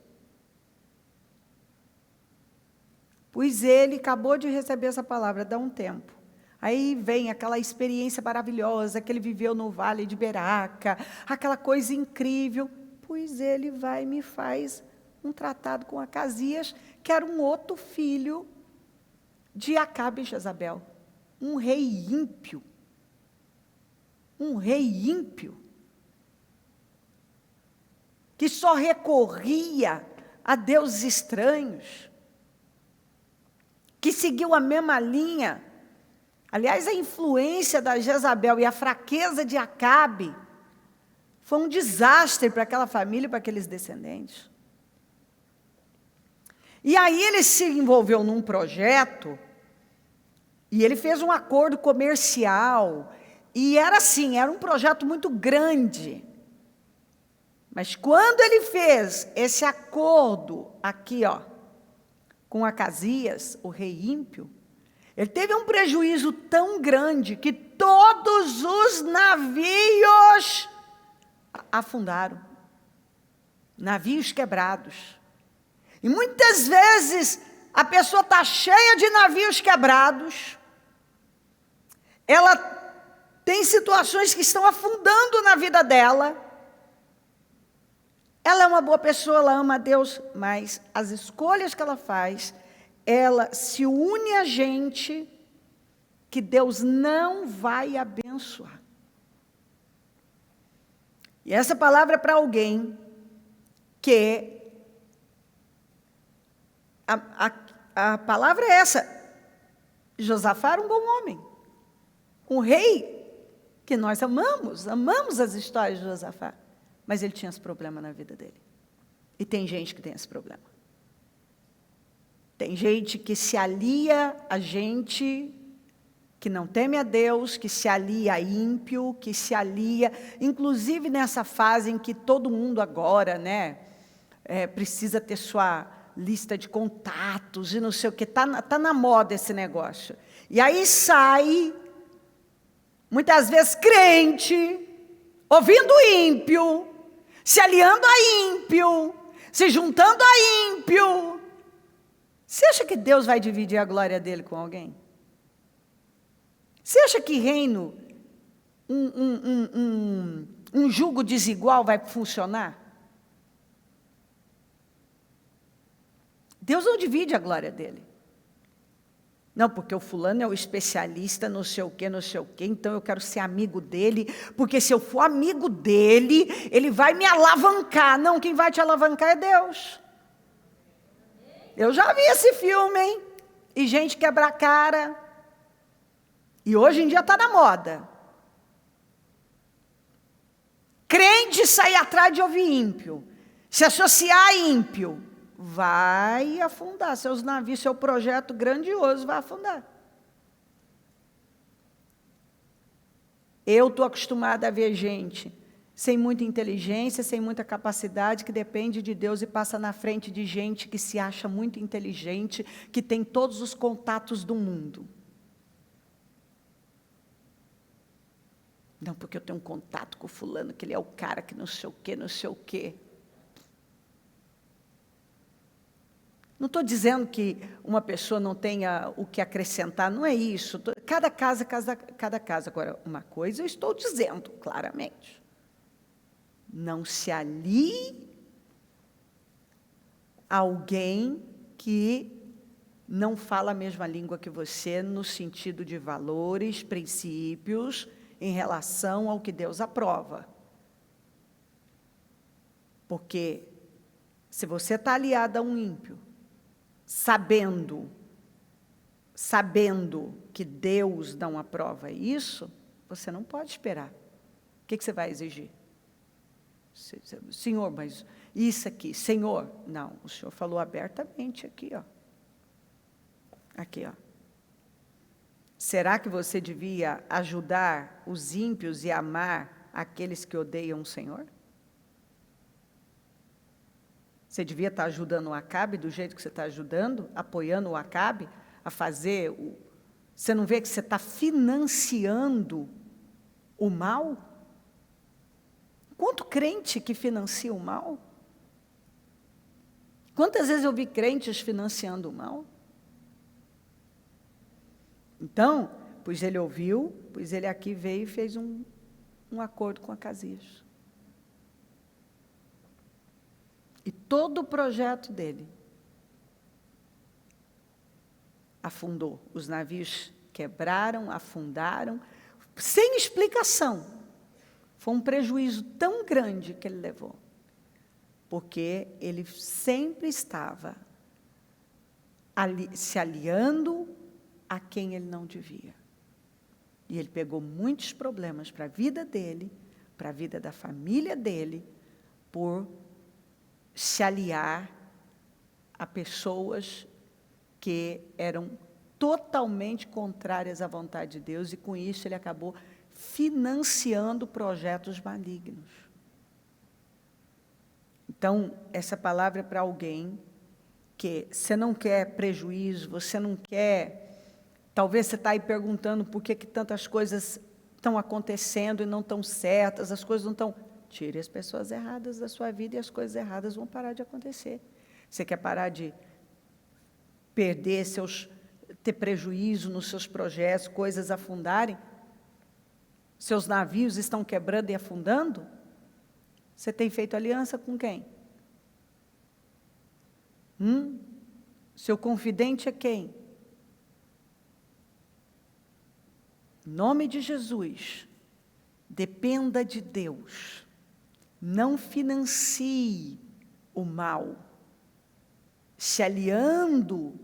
Pois ele acabou de receber essa palavra, dá um tempo. Aí vem aquela experiência maravilhosa que ele viveu no Vale de Beraca, aquela coisa incrível. Pois ele vai e me faz um tratado com Acasias, que era um outro filho de Acabe e Jezabel. Um rei ímpio. Um rei ímpio. Que só recorria a deuses estranhos. Que seguiu a mesma linha. Aliás, a influência da Jezabel e a fraqueza de Acabe foi um desastre para aquela família e para aqueles descendentes. E aí ele se envolveu num projeto, e ele fez um acordo comercial, e era assim, era um projeto muito grande. Mas quando ele fez esse acordo aqui, ó, com Acasias, o rei ímpio, ele teve um prejuízo tão grande que todos os navios afundaram, navios quebrados. E muitas vezes a pessoa está cheia de navios quebrados, ela tem situações que estão afundando na vida dela, ela é uma boa pessoa, ela ama a Deus, mas as escolhas que ela faz, ela se une a gente que Deus não vai abençoar. E essa palavra é para alguém que a palavra é essa. Josafá era um bom homem, um rei que nós amamos as histórias de Josafá, mas ele tinha esse problema na vida dele. E tem gente que tem esse problema. Tem gente que se alia a gente que não teme a Deus, que se alia a ímpio, que se alia, inclusive nessa fase em que todo mundo agora, né, precisa ter sua lista de contatos e não sei o que, tá na moda esse negócio. E aí sai, muitas vezes crente, ouvindo ímpio, se aliando a ímpio, se juntando a ímpio. Você acha que Deus vai dividir a glória dele com alguém? Você acha que reino, um jugo desigual vai funcionar? Deus não divide a glória dele. Não, porque o fulano é o especialista, não sei o quê, então eu quero ser amigo dele, porque se eu for amigo dele, ele vai me alavancar. Não, quem vai te alavancar é Deus. Eu já vi esse filme, hein? E gente quebra a cara. E hoje em dia está na moda. Crente sair atrás de ouvir ímpio, se associar a ímpio, vai afundar. Seus navios, seu projeto grandioso vai afundar. Eu estou acostumada a ver gente sem muita inteligência, sem muita capacidade, que depende de Deus e passa na frente de gente que se acha muito inteligente, que tem todos os contatos do mundo. Não, porque eu tenho um contato com o fulano, que ele é o cara que não sei o quê, não sei o quê. Não estou dizendo que uma pessoa não tenha o que acrescentar, não é isso. Cada casa. Agora, uma coisa eu estou dizendo claramente. Não se alie a alguém que não fala a mesma língua que você, no sentido de valores, princípios, em relação ao que Deus aprova. Porque se você está aliado a um ímpio, sabendo que Deus não aprova isso, você não pode esperar. O que você vai exigir? Senhor, mas isso aqui, Senhor, não, o Senhor falou abertamente aqui, ó. Aqui, ó. Será que você devia ajudar os ímpios e amar aqueles que odeiam o Senhor? Você devia estar ajudando o Acabe do jeito que você está ajudando, apoiando o Acabe a fazer o... Você não vê que você está financiando o mal? Quanto crente que financia o mal? Quantas vezes eu vi crentes financiando o mal? Então, pois ele ouviu, pois ele aqui veio e fez um acordo com Acasias. E todo o projeto dele afundou. Os navios quebraram, afundaram, sem explicação. Foi um prejuízo tão grande que ele levou. Porque ele sempre estava se aliando a quem ele não devia. E ele pegou muitos problemas para a vida dele, para a vida da família dele, por se aliar a pessoas que eram totalmente contrárias à vontade de Deus, e com isso ele acabou financiando projetos malignos. Então, essa palavra é para alguém que você não quer prejuízo, você não quer... Talvez você está aí perguntando por que tantas coisas estão acontecendo e não estão certas, as coisas não estão... Tire as pessoas erradas da sua vida e as coisas erradas vão parar de acontecer. Você quer parar de perder ter prejuízo nos seus projetos, coisas afundarem? Seus navios estão quebrando e afundando? Você tem feito aliança com quem? Seu confidente é quem? Em nome de Jesus, dependa de Deus. Não financie o mal, se aliando,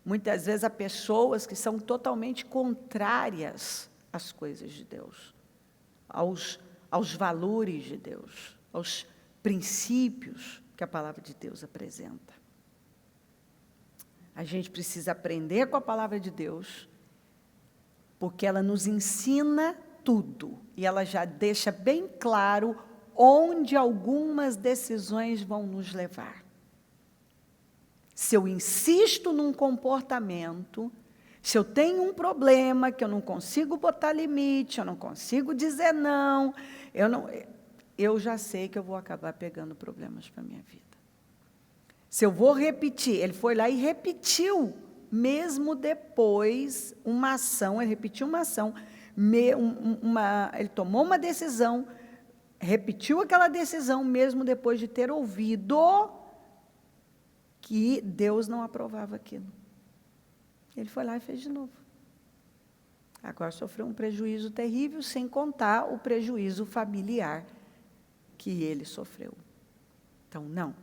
muitas vezes, a pessoas que são totalmente contrárias às coisas de Deus, aos valores de Deus, aos princípios que a palavra de Deus apresenta. A gente precisa aprender com a palavra de Deus, porque ela nos ensina tudo, e ela já deixa bem claro onde algumas decisões vão nos levar. Se eu insisto num comportamento, se eu tenho um problema que eu não consigo botar limite, eu não consigo dizer não, eu já sei que eu vou acabar pegando problemas para a minha vida. Se eu vou repetir, ele foi lá e repetiu, mesmo depois, uma ação, ele repetiu uma ação, ele tomou uma decisão, repetiu aquela decisão, mesmo depois de ter ouvido que Deus não aprovava aquilo. Ele foi lá e fez de novo. Agora sofreu um prejuízo terrível, sem contar o prejuízo familiar que ele sofreu. Então, não.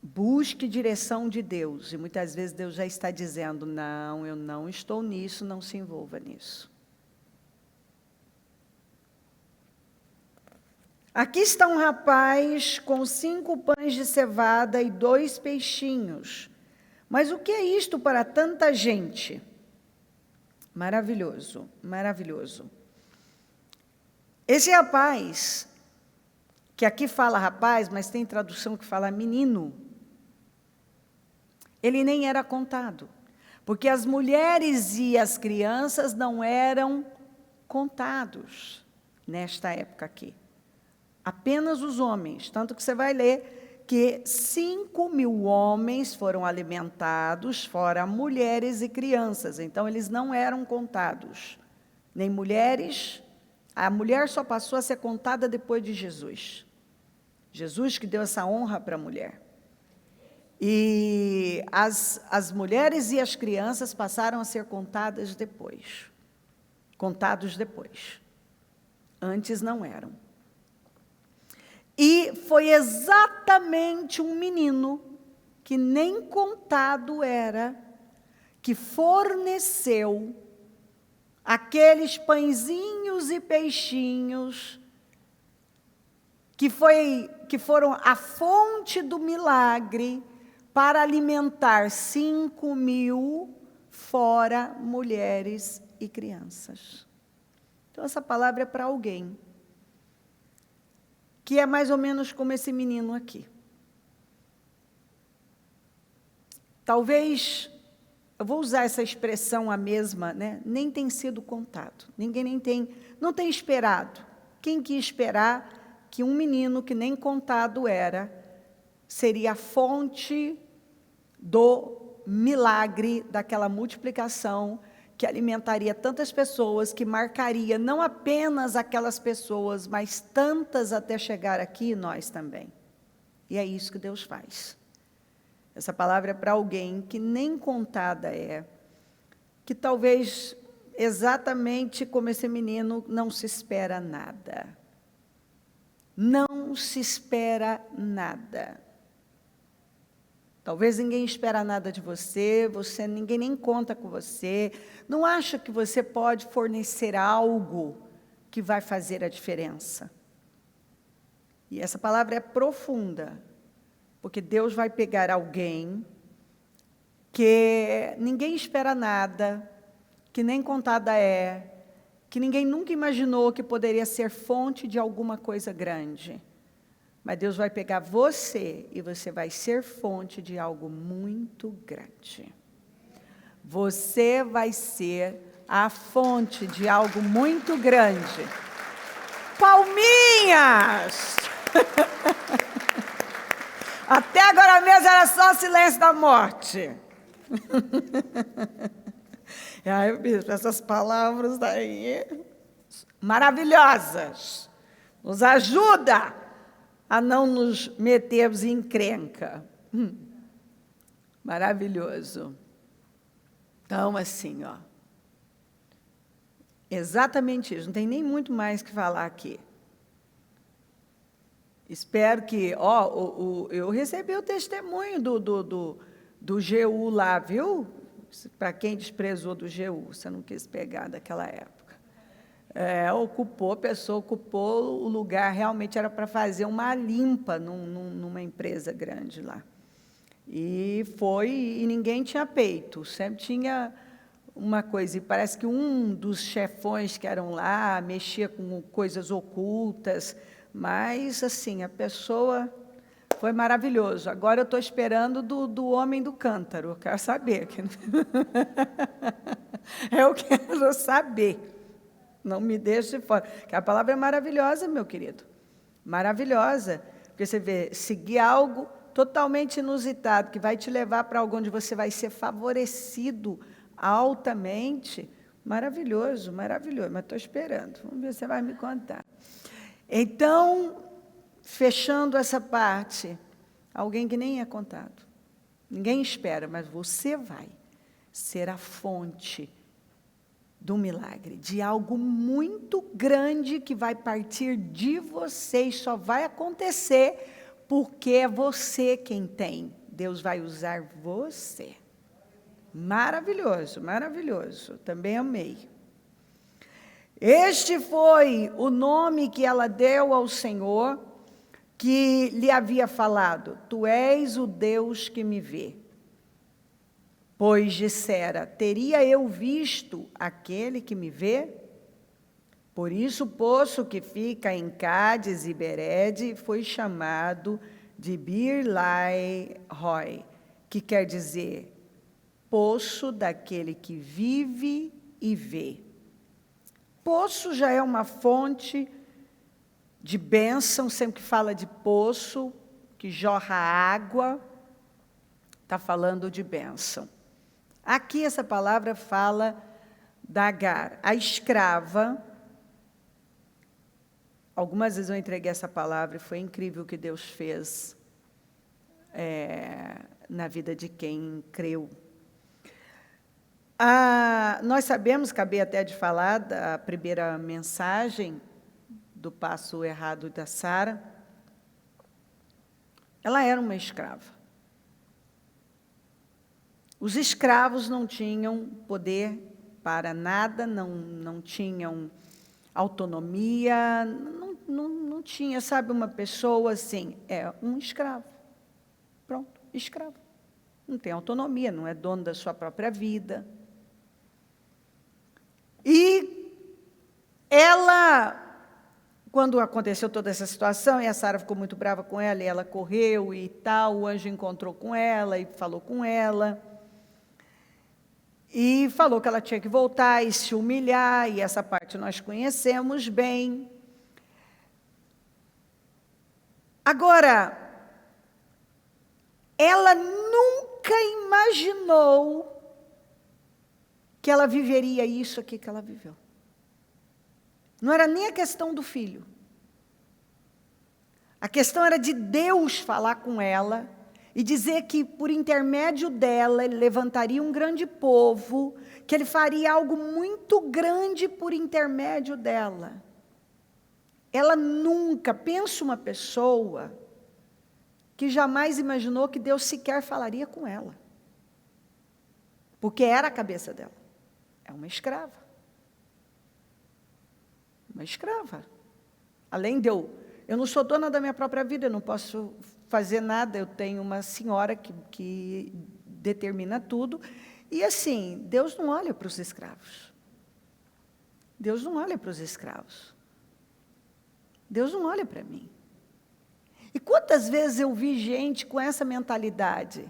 Busque direção de Deus. E muitas vezes Deus já está dizendo, não, eu não estou nisso, não se envolva nisso. Aqui está um rapaz com 5 pães de cevada e 2 peixinhos. Mas o que é isto para tanta gente? Maravilhoso, maravilhoso. Esse rapaz, que aqui fala rapaz, mas tem tradução que fala menino, ele nem era contado, porque as mulheres e as crianças não eram contados nesta época aqui. Apenas os homens, tanto que você vai ler que 5.000 homens foram alimentados, fora mulheres e crianças, então eles não eram contados, nem mulheres. A mulher só passou a ser contada depois de Jesus. Jesus que deu essa honra para a mulher. E as mulheres e as crianças passaram a ser contados depois. Antes não eram. E foi exatamente um menino, que nem contado era, que forneceu aqueles pãezinhos e peixinhos, que foram a fonte do milagre para alimentar 5.000, fora mulheres e crianças. Então, essa palavra é para alguém que é mais ou menos como esse menino aqui. Talvez, eu vou usar essa expressão a mesma, né? Nem tem sido contado, ninguém não tem esperado. Quem que ia esperar que um menino que nem contado era, seria a fonte do milagre, daquela multiplicação, que alimentaria tantas pessoas, que marcaria não apenas aquelas pessoas, mas tantas até chegar aqui, nós também. E é isso que Deus faz. Essa palavra é para alguém que nem contada é, que talvez, exatamente como esse menino, não se espera nada. Não se espera nada. Talvez ninguém espera nada de você, ninguém nem conta com você, não acha que você pode fornecer algo que vai fazer a diferença. E essa palavra é profunda, porque Deus vai pegar alguém que ninguém espera nada, que nem contada é, que ninguém nunca imaginou que poderia ser fonte de alguma coisa grande. Mas Deus vai pegar você e você vai ser fonte de algo muito grande. Você vai ser a fonte de algo muito grande. Palminhas! Até agora mesmo era só o silêncio da morte. Ai, bispo, essas palavras daí, maravilhosas, nos ajuda a não nos metermos em encrenca. Maravilhoso. Então, assim, ó, exatamente isso, não tem nem muito mais que falar aqui. Espero que, eu recebi o testemunho do GU lá, viu? Para quem desprezou do GU, você não quis pegar daquela época. A pessoa ocupou o lugar, realmente era para fazer uma limpa numa empresa grande lá. E ninguém tinha peito, sempre tinha uma coisa, e parece que um dos chefões que eram lá mexia com coisas ocultas, mas, assim, a pessoa foi maravilhoso. Agora eu estou esperando do homem do cântaro, eu quero saber. Eu quero saber. Não me deixe de fora. Porque a palavra é maravilhosa, meu querido. Maravilhosa. Porque você vê, seguir algo totalmente inusitado, que vai te levar para algo onde você vai ser favorecido altamente. Maravilhoso, maravilhoso. Mas estou esperando. Vamos ver se você vai me contar. Então, fechando essa parte, alguém que nem é contado. Ninguém espera, mas você vai ser a fonte do milagre, de algo muito grande que vai partir de você e só vai acontecer porque é você quem tem. Deus vai usar você. Maravilhoso, maravilhoso. Também amei. Este foi o nome que ela deu ao Senhor, que lhe havia falado: Tu és o Deus que me vê. Pois dissera: Teria eu visto aquele que me vê? Por isso o poço que fica em Cádiz e Berede foi chamado de Bir-Lai-Roi, que quer dizer poço daquele que vive e vê. Poço já é uma fonte de bênção, sempre que fala de poço, que jorra água, está falando de bênção. Aqui essa palavra fala da Agar, a escrava. Algumas vezes eu entreguei essa palavra e foi incrível o que Deus fez na vida de quem creu. Nós sabemos, acabei até de falar da primeira mensagem do passo errado da Sara. Ela era uma escrava. Os escravos não tinham poder para nada, não tinham autonomia, não tinha, sabe, uma pessoa assim, um escravo. Pronto, escravo. Não tem autonomia, não é dono da sua própria vida. E ela, quando aconteceu toda essa situação, e a Sara ficou muito brava com ela, e ela correu e tal, o anjo encontrou com ela e falou com ela, e falou que ela tinha que voltar e se humilhar, e essa parte nós conhecemos bem. Agora, ela nunca imaginou que ela viveria isso aqui que ela viveu. Não era nem a questão do filho. A questão era de Deus falar com ela e dizer que, por intermédio dela, ele levantaria um grande povo, que ele faria algo muito grande por intermédio dela. Ela nunca, pensa uma pessoa que jamais imaginou que Deus sequer falaria com ela. Porque era a cabeça dela. É uma escrava. Uma escrava. Além de eu não sou dona da minha própria vida, eu não posso fazer nada, eu tenho uma senhora que determina tudo. E assim, Deus não olha para os escravos. Deus não olha para os escravos. Deus não olha para mim. E quantas vezes eu vi gente com essa mentalidade?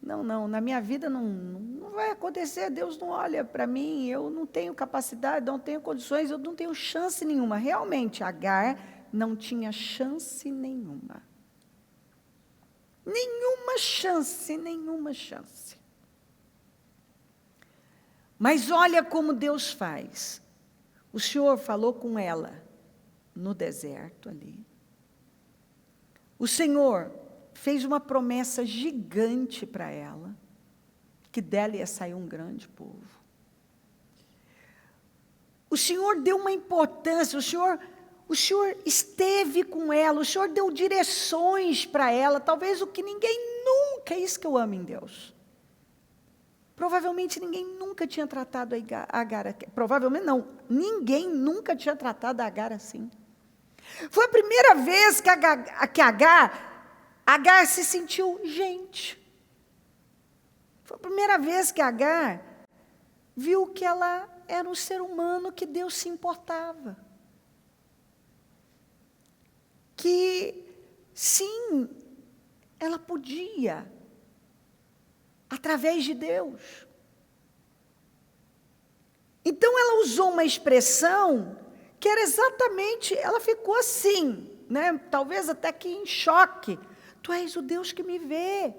Não, na minha vida não vai acontecer, Deus não olha para mim, eu não tenho capacidade, não tenho condições, eu não tenho chance nenhuma. Realmente, Agar não tinha chance nenhuma. Nenhuma chance, nenhuma chance. Mas olha como Deus faz. O Senhor falou com ela no deserto ali. O Senhor fez uma promessa gigante para ela. que dela ia sair um grande povo. O Senhor deu uma importância, o Senhor esteve com ela, o Senhor deu direções para ela, talvez o que ninguém nunca, é isso que eu amo em Deus. Provavelmente ninguém nunca tinha tratado a Agar, provavelmente não, ninguém nunca tinha tratado a Agar assim. Foi a primeira vez que Agar se sentiu gente. Foi a primeira vez que Agar viu que ela era um ser humano que Deus se importava. Que, sim, ela podia, através de Deus. Então, ela usou uma expressão que era exatamente, ela ficou assim, né? Talvez até que em choque. Tu és o Deus que me vê.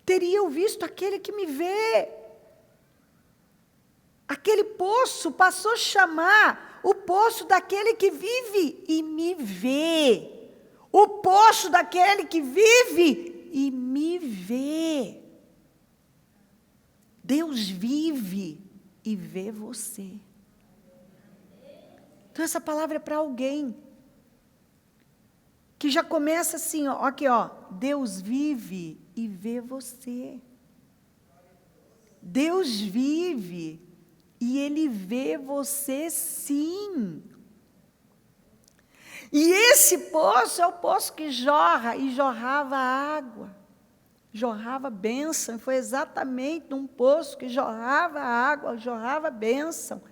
Teria eu visto aquele que me vê. Aquele poço passou a chamar o poço daquele que vive e me vê. O poço daquele que vive e me vê. Deus vive e vê você. Então essa palavra é para alguém que já começa assim, ó, aqui, ó, Deus vive e vê você. Deus vive e Ele vê você sim. E esse poço é o poço que jorra, e jorrava água, jorrava bênção. Foi exatamente num poço que jorrava água, jorrava bênção,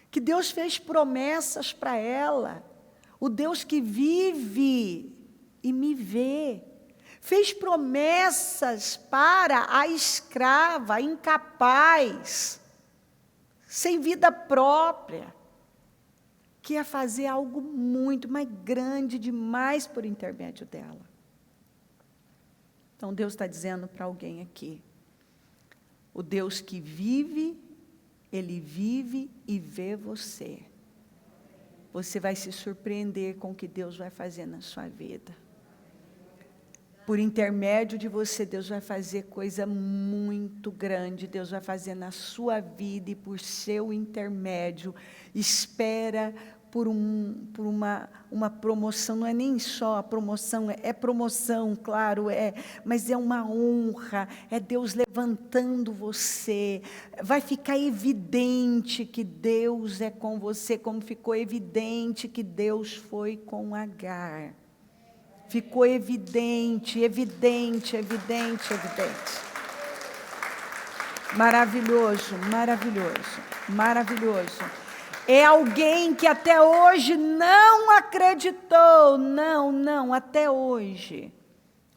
que Deus fez promessas para ela. O Deus que vive e me vê, fez promessas para a escrava, incapaz, sem vida própria, que ia fazer algo muito mais grande demais por intermédio dela. Então Deus está dizendo para alguém aqui, o Deus que vive, Ele vive e vê você. Você vai se surpreender com o que Deus vai fazer na sua vida. Por intermédio de você, Deus vai fazer coisa muito grande. Deus vai fazer na sua vida e por seu intermédio. Espera por uma promoção. Não é nem só a promoção, é promoção, claro, mas é uma honra. É Deus levantando você. Vai ficar evidente que Deus é com você, como ficou evidente que Deus foi com Agar. Ficou evidente, evidente, evidente, evidente. Maravilhoso, maravilhoso, maravilhoso. É alguém que até hoje não acreditou, não, até hoje.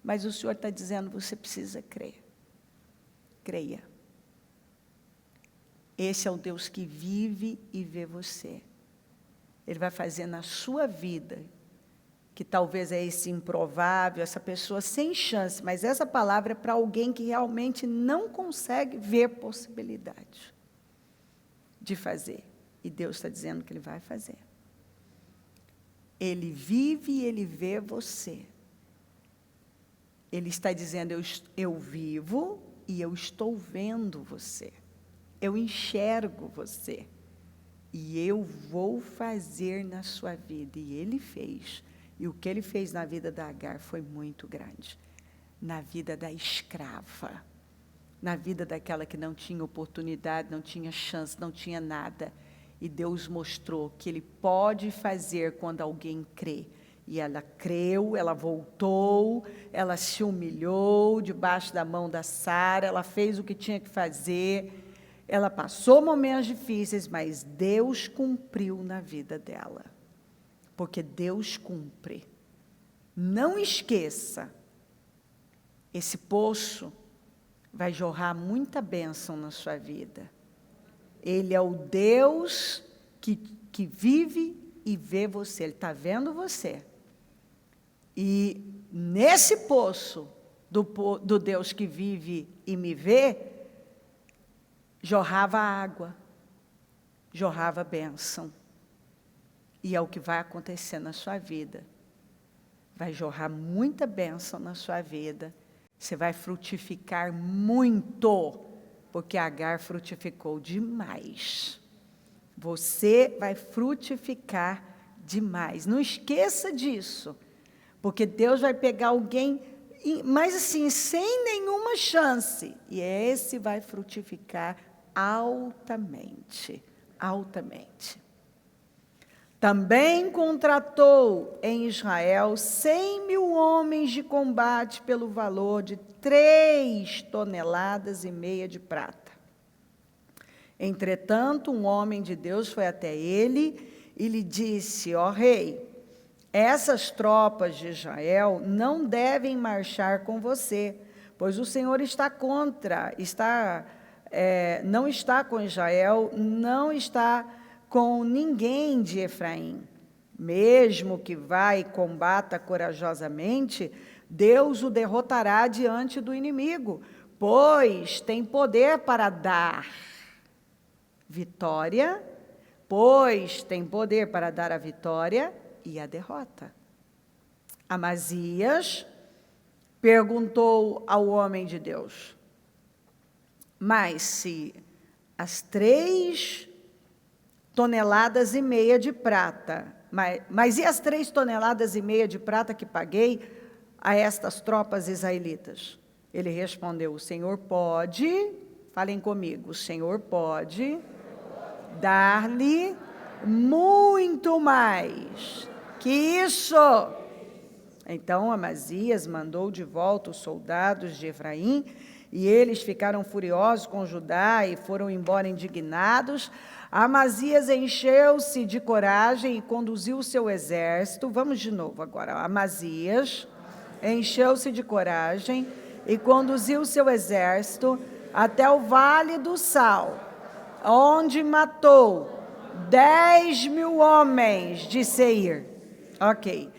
Mas o Senhor está dizendo, você precisa crer. Creia. Esse é o Deus que vive e vê você. Ele vai fazer na sua vida, que talvez é esse improvável, essa pessoa sem chance, mas essa palavra é para alguém que realmente não consegue ver possibilidade de fazer. E Deus está dizendo que Ele vai fazer. Ele vive e Ele vê você. Ele está dizendo, eu vivo e eu estou vendo você. Eu enxergo você. E eu vou fazer na sua vida. E Ele fez. E o que Ele fez na vida da Agar foi muito grande. Na vida da escrava. Na vida daquela que não tinha oportunidade, não tinha chance, não tinha nada. E Deus mostrou que Ele pode fazer quando alguém crê. E ela creu, ela voltou, ela se humilhou debaixo da mão da Sara, ela fez o que tinha que fazer. Ela passou momentos difíceis, mas Deus cumpriu na vida dela. Porque Deus cumpre. Não esqueça, esse poço vai jorrar muita bênção na sua vida. Ele é o Deus que vive e vê você. Ele está vendo você. E nesse poço do Deus que vive e me vê, jorrava água, jorrava bênção. E é o que vai acontecer na sua vida. Vai jorrar muita bênção na sua vida. Você vai frutificar muito Porque Agar frutificou demais. Você vai frutificar demais. Não esqueça disso. Porque Deus vai pegar alguém, mas assim, sem nenhuma chance. E esse vai frutificar altamente. Altamente. Também contratou em Israel 100.000 homens de combate pelo valor de 3,5 toneladas de prata. Entretanto, um homem de Deus foi até ele e lhe disse: ó rei, essas tropas de Israel não devem marchar com você, pois o Senhor está não está com Israel, não está com ninguém de Efraim. Mesmo que vá e combata corajosamente, Deus o derrotará diante do inimigo, pois tem poder para dar vitória, a vitória e a derrota. Amazias perguntou ao homem de Deus: mas se as 3,5 toneladas de prata, mas e as 3,5 toneladas de prata que paguei a estas tropas israelitas? Ele respondeu: o Senhor pode, falem comigo, o Senhor pode dar-lhe muito mais que isso. Então Amazias mandou de volta os soldados de Efraim, e eles ficaram furiosos com Judá e foram embora indignados. Amazias encheu-se de coragem e conduziu o seu exército. Vamos de novo agora. Amazias encheu-se de coragem e conduziu o seu exército até o Vale do Sal, onde matou 10.000 homens de Seir. Ok.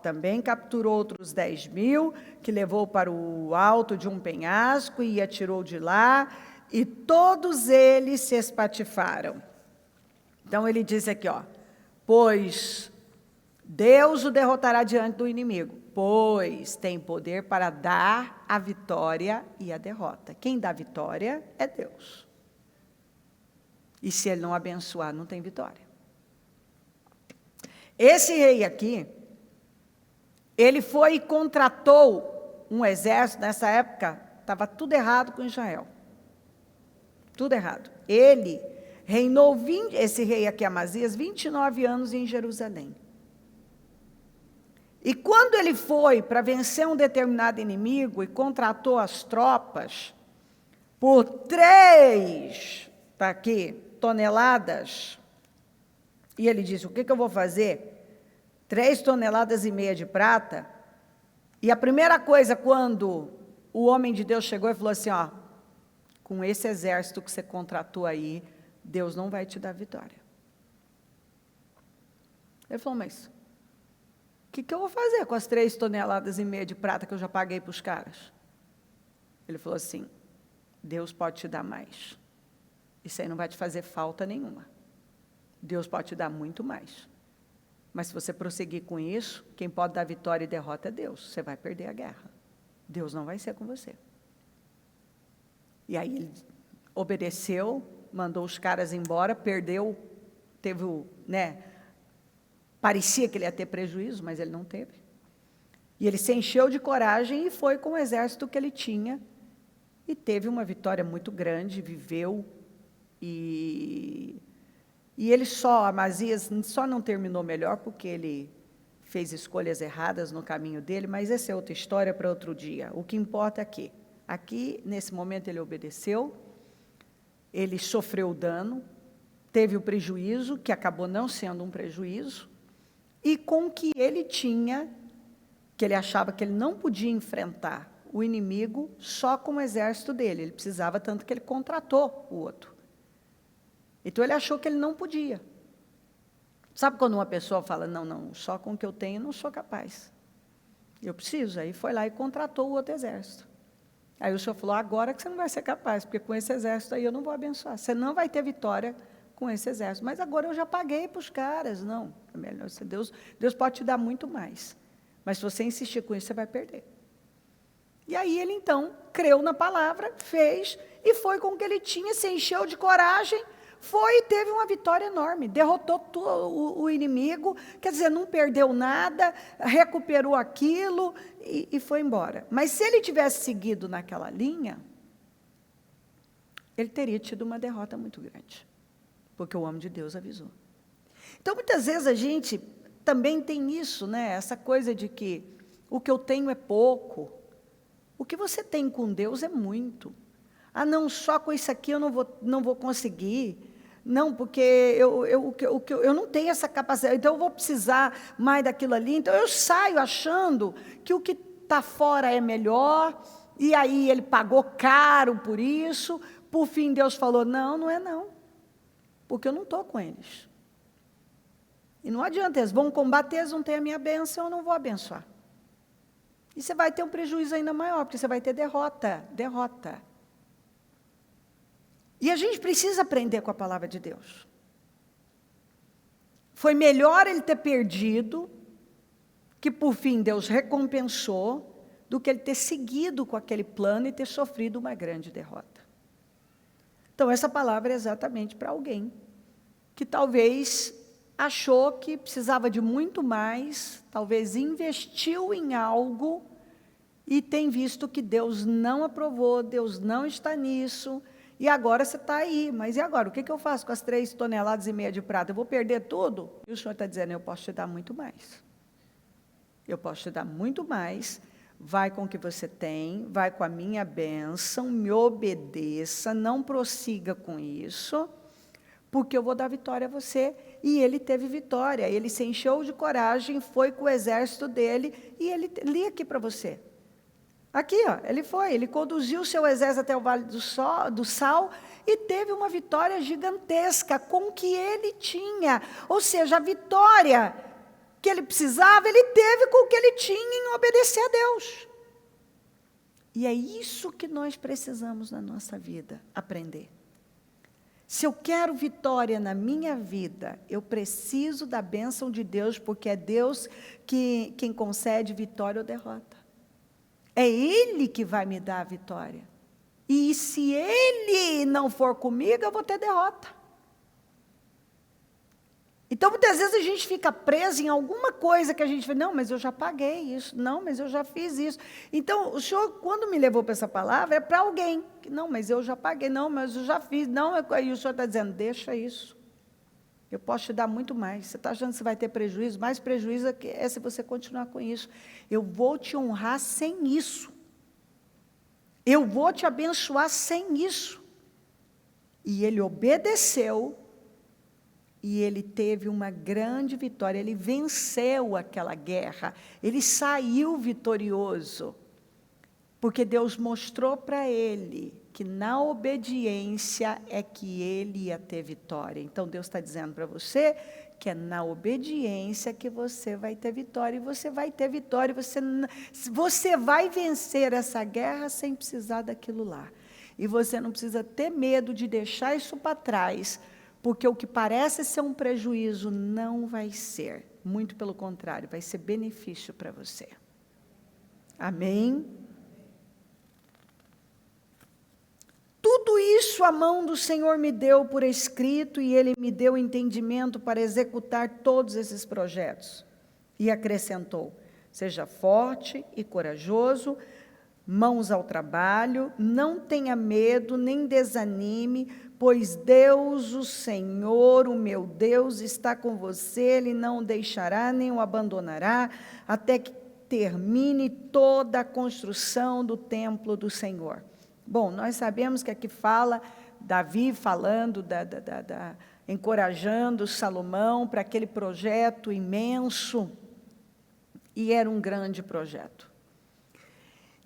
Também capturou outros 10.000, que levou para o alto de um penhasco e atirou de lá, e todos eles se espatifaram. Então ele diz aqui, pois Deus o derrotará diante do inimigo, pois tem poder para dar a vitória e a derrota. Quem dá vitória é Deus. E se ele não abençoar, não tem vitória. Esse rei aqui, ele foi e contratou um exército. Nessa época, estava tudo errado com Israel. Tudo errado. Ele reinou, esse rei aqui, Amazias, 29 anos em Jerusalém. E quando ele foi para vencer um determinado inimigo e contratou as tropas por 3 toneladas, e ele disse: o que eu vou fazer? 3,5 toneladas de prata. E a primeira coisa, quando o homem de Deus chegou e falou assim: com esse exército que você contratou aí, Deus não vai te dar vitória. Ele falou: mas o que eu vou fazer com as 3,5 toneladas de prata que eu já paguei para os caras? Ele falou assim: Deus pode te dar mais. Isso aí não vai te fazer falta nenhuma. Deus pode te dar muito mais. Mas se você prosseguir com isso, quem pode dar vitória e derrota é Deus. Você vai perder a guerra. Deus não vai ser com você. E aí ele obedeceu, mandou os caras embora, perdeu, teve parecia que ele ia ter prejuízo, mas ele não teve. E ele se encheu de coragem e foi com o exército que ele tinha, e teve uma vitória muito grande, viveu, e ele Amazias só não terminou melhor porque ele fez escolhas erradas no caminho dele, mas essa é outra história para outro dia. O que importa é que aqui, nesse momento, ele obedeceu, ele sofreu dano, teve o prejuízo, que acabou não sendo um prejuízo, e com o que ele tinha, que ele achava que ele não podia enfrentar o inimigo só com o exército dele, ele precisava tanto que ele contratou o outro. Então ele achou que ele não podia. Sabe quando uma pessoa fala: não, só com o que eu tenho eu não sou capaz, eu preciso? Aí foi lá e contratou o outro exército. Aí o Senhor falou: agora que você não vai ser capaz, porque com esse exército aí eu não vou abençoar, você não vai ter vitória com esse exército, mas agora eu já paguei para os caras. Não, é melhor ser Deus pode te dar muito mais, mas se você insistir com isso, você vai perder. E aí ele então creu na palavra, fez, e foi com o que ele tinha, se encheu de coragem, foi e teve uma vitória enorme, derrotou o inimigo, quer dizer, não perdeu nada, recuperou aquilo e foi embora. Mas se ele tivesse seguido naquela linha, ele teria tido uma derrota muito grande, porque o homem de Deus avisou. Então, muitas vezes a gente também tem isso, né? Essa coisa de que o que eu tenho é pouco, o que você tem com Deus é muito. Ah, não, só com isso aqui eu não vou conseguir. Não, porque eu não tenho essa capacidade, então eu vou precisar mais daquilo ali. Então eu saio achando que o que está fora é melhor, e aí ele pagou caro por isso. Por fim, Deus falou, não, não é não, porque eu não estou com eles. E não adianta, eles vão combater, eles não têm a minha bênção, eu não vou abençoar. E você vai ter um prejuízo ainda maior, porque você vai ter derrota. E a gente precisa aprender com a palavra de Deus. Foi melhor ele ter perdido, que por fim Deus recompensou, do que ele ter seguido com aquele plano e ter sofrido uma grande derrota. Então, essa palavra é exatamente para alguém que talvez achou que precisava de muito mais, talvez investiu em algo e tem visto que Deus não aprovou, Deus não está nisso, e agora você está aí, mas e agora? O que eu faço com as 3,5 toneladas de prata? Eu vou perder tudo? E o Senhor está dizendo, eu posso te dar muito mais. Eu posso te dar muito mais. Vai com o que você tem, vai com a minha bênção, me obedeça, não prossiga com isso, porque eu vou dar vitória a você. E ele teve vitória, ele se encheu de coragem, foi com o exército dele, e ele li aqui para você. Aqui, ó, ele conduziu o seu exército até o Vale do Sal, e teve uma vitória gigantesca com o que ele tinha. Ou seja, a vitória que ele precisava, ele teve com o que ele tinha em obedecer a Deus. E é isso que nós precisamos na nossa vida, aprender. Se eu quero vitória na minha vida, eu preciso da bênção de Deus, porque é Deus quem concede vitória ou derrota. É Ele que vai me dar a vitória. E se Ele não for comigo, eu vou ter derrota. Então, muitas vezes a gente fica preso em alguma coisa que a gente fala, não, mas eu já paguei isso, não, mas eu já fiz isso. Então, o Senhor, quando me levou para essa palavra, é para alguém. Não, mas eu já paguei, não, mas eu já fiz, não. E o Senhor está dizendo, deixa isso. Eu posso te dar muito mais. Você está achando que você vai ter prejuízo? Mais prejuízo é se você continuar com isso. Eu vou te honrar sem isso. Eu vou te abençoar sem isso. E ele obedeceu. E ele teve uma grande vitória, ele venceu aquela guerra, ele saiu vitorioso, porque Deus mostrou para ele que na obediência é que ele ia ter vitória. Então Deus está dizendo para você que é na obediência que você vai ter vitória, e você vai ter vitória, você vai vencer essa guerra sem precisar daquilo lá. E você não precisa ter medo de deixar isso para trás, porque o que parece ser um prejuízo não vai ser. Muito pelo contrário, vai ser benefício para você. Amém? Tudo isso a mão do Senhor me deu por escrito, e Ele me deu entendimento para executar todos esses projetos. E acrescentou, seja forte e corajoso, mãos ao trabalho, não tenha medo, nem desanime, pois Deus, o Senhor, o meu Deus, está com você, Ele não o deixará, nem o abandonará, até que termine toda a construção do templo do Senhor. Bom, nós sabemos que aqui fala, Davi falando, encorajando Salomão para aquele projeto imenso, e era um grande projeto.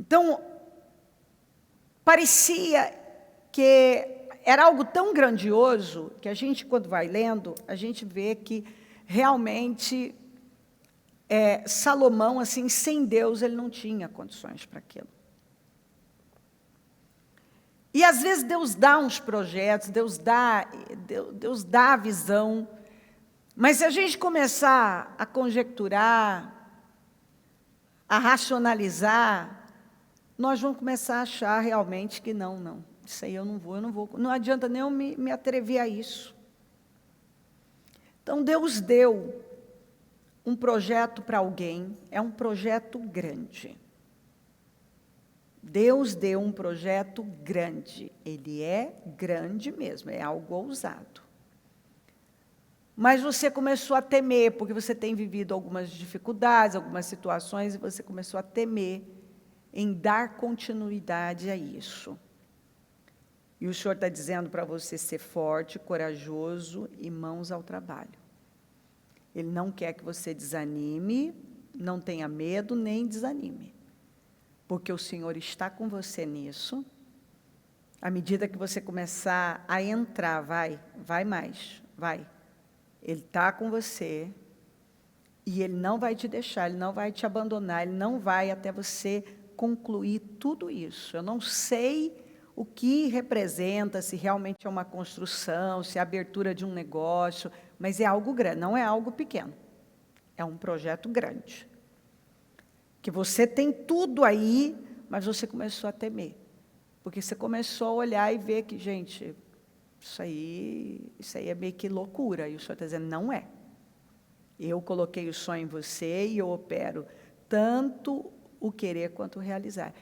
Então, parecia que era algo tão grandioso, que a gente, quando vai lendo, a gente vê que realmente Salomão, assim, sem Deus, ele não tinha condições para aquilo. E às vezes Deus dá uns projetos, Deus dá a visão, mas se a gente começar a conjecturar, a racionalizar, nós vamos começar a achar realmente que não. isso aí eu não vou. Não adianta nem eu me atrever a isso. Então, Deus deu um projeto para alguém, é um projeto grande. Deus deu um projeto grande. Ele é grande mesmo, é algo ousado. Mas você começou a temer, porque você tem vivido algumas dificuldades, algumas situações, e você começou a temer em dar continuidade a isso. E o Senhor está dizendo para você ser forte, corajoso e mãos ao trabalho. Ele não quer que você desanime, não tenha medo, nem desanime. Porque o Senhor está com você nisso. À medida que você começar a entrar, vai mais, vai. Ele está com você e Ele não vai te deixar, Ele não vai te abandonar, Ele não vai até você concluir tudo isso. Eu não sei o que representa, se realmente é uma construção, se é a abertura de um negócio, mas é algo grande, não é algo pequeno. É um projeto grande. Que você tem tudo aí, mas você começou a temer. Porque você começou a olhar e ver que, gente, isso aí é meio que loucura. E o Senhor está dizendo, não é. Eu coloquei o sonho em você e eu opero tanto o querer quanto o realizar.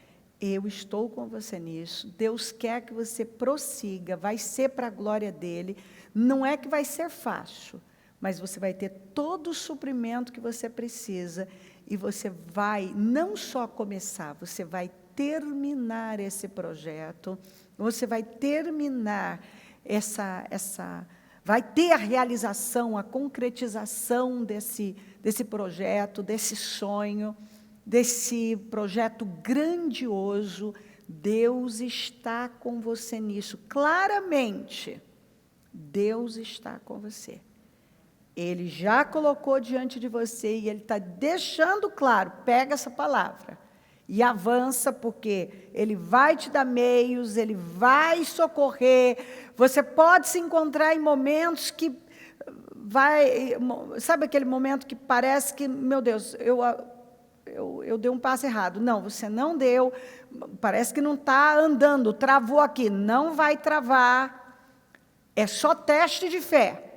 Eu estou com você nisso. Deus quer que você prossiga, vai ser para a glória dEle. Não é que vai ser fácil, mas você vai ter todo o suprimento que você precisa e você vai não só começar, você vai terminar esse projeto, você vai terminar vai ter a realização, a concretização desse projeto, desse sonho, desse projeto grandioso. Deus está com você nisso, claramente, Deus está com você. Ele já colocou diante de você e Ele está deixando claro, pega essa palavra e avança, porque Ele vai te dar meios, Ele vai socorrer. Você pode se encontrar em momentos que sabe aquele momento que parece que, meu Deus, eu dei um passo errado. Não, você não deu, parece que não está andando, travou aqui. Não vai travar, é só teste de fé.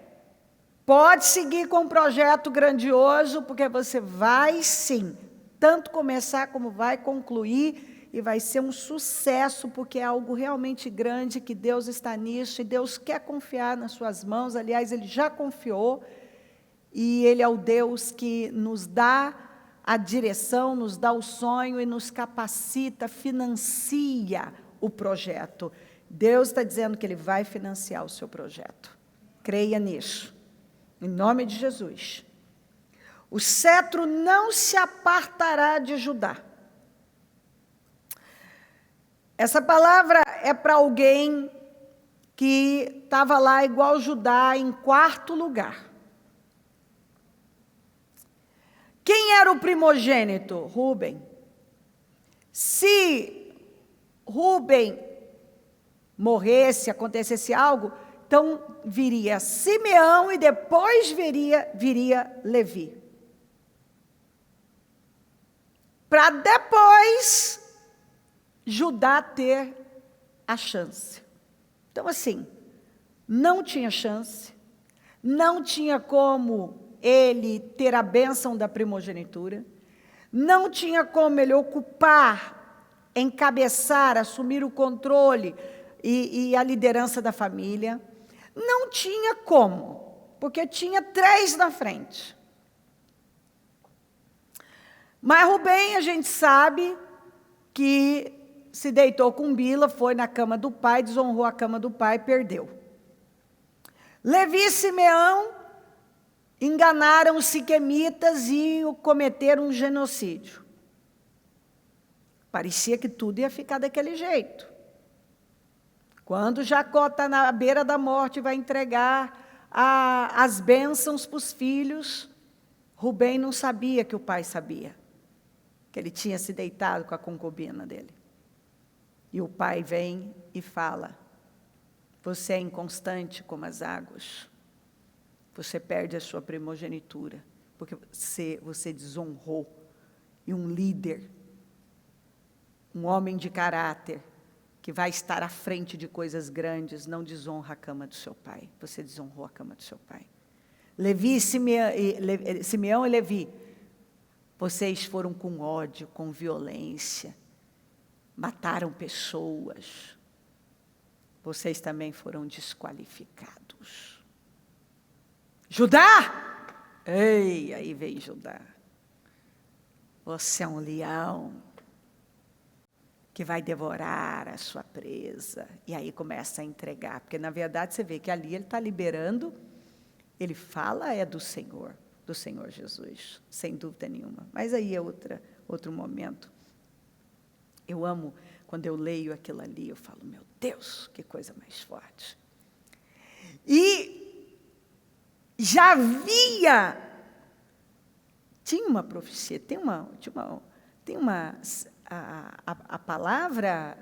Pode seguir com um projeto grandioso, porque você vai sim, tanto começar como vai concluir, e vai ser um sucesso, porque é algo realmente grande, que Deus está nisso, e Deus quer confiar nas suas mãos. Aliás, Ele já confiou, e Ele é o Deus que nos dá a direção, nos dá o sonho e nos capacita, financia o projeto. Deus está dizendo que Ele vai financiar o seu projeto. Creia nisso. Em nome de Jesus. O cetro não se apartará de Judá. Essa palavra é para alguém que estava lá igual Judá, em quarto lugar. Quem era o primogênito? Rúben. Se Rúben morresse, acontecesse algo, então viria Simeão e depois viria Levi. Para depois Judá ter a chance. Então, assim, não tinha chance, não tinha como ele ter a bênção da primogenitura, não tinha como ele ocupar, encabeçar, assumir o controle e a liderança da família. Não tinha como, porque tinha 3 na frente. Mas Rubem, a gente sabe que se deitou com Bila, foi na cama do pai, desonrou a cama do pai, perdeu. Levi e Simeão enganaram os siquemitas e cometeram um genocídio. Parecia que tudo ia ficar daquele jeito. Quando Jacó está na beira da morte e vai entregar as bênçãos para os filhos, Rubem não sabia que o pai sabia, que ele tinha se deitado com a concubina dele. E o pai vem e fala, você é inconstante como as águas, você perde a sua primogenitura, porque você desonrou. E um líder, um homem de caráter, que vai estar à frente de coisas grandes, não desonra a cama do seu pai. Você desonrou a cama do seu pai. Simeão e Levi, vocês foram com ódio, com violência, mataram pessoas. Vocês também foram desqualificados. Judá! Ei, aí vem Judá. Você é um leão que vai devorar a sua presa. E aí começa a entregar. Porque, na verdade, você vê que ali ele está liberando, ele fala do Senhor Jesus, sem dúvida nenhuma. Mas aí é outro momento. Eu amo, quando eu leio aquilo ali, eu falo, meu Deus, que coisa mais forte. E já havia, tinha uma profecia, a palavra,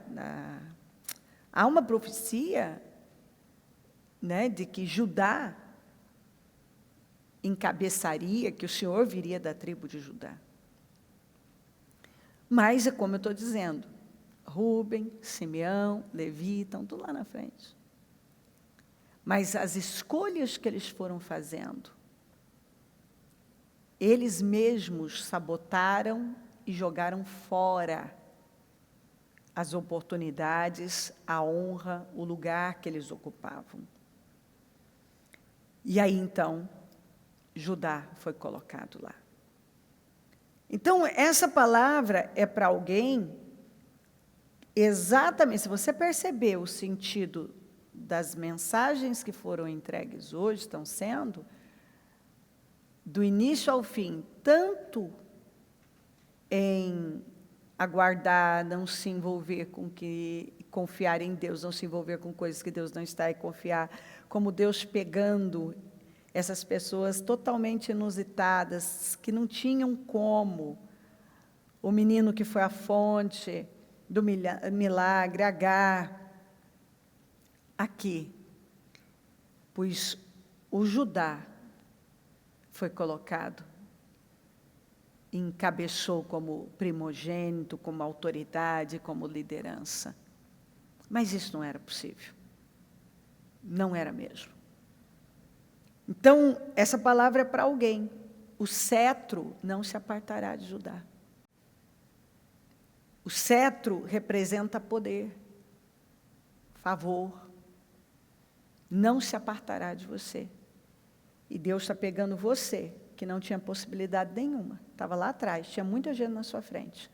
há uma profecia, né, de que Judá encabeçaria, que o Senhor viria da tribo de Judá. Mas é como eu estou dizendo, Rúben, Simeão, Levi, estão tudo lá na frente. Mas as escolhas que eles foram fazendo, eles mesmos sabotaram e jogaram fora as oportunidades, a honra, o lugar que eles ocupavam. E aí, então, Judá foi colocado lá. Então, essa palavra é para alguém, exatamente, se você perceber o sentido das mensagens que foram entregues hoje, estão sendo, do início ao fim, tanto em aguardar, não se envolver com que, confiar em Deus, não se envolver com coisas que Deus não está, e confiar, como Deus pegando essas pessoas totalmente inusitadas, que não tinham como. O menino que foi à fonte do milagre, Agar, aqui, pois o Judá foi colocado, encabeçou como primogênito, como autoridade, como liderança. Mas isso não era possível. Não era mesmo. Então, essa palavra é para alguém. O cetro não se apartará de Judá. O cetro representa poder, favor. Não se apartará de você. E Deus está pegando você, que não tinha possibilidade nenhuma. Estava lá atrás, tinha muita gente na sua frente.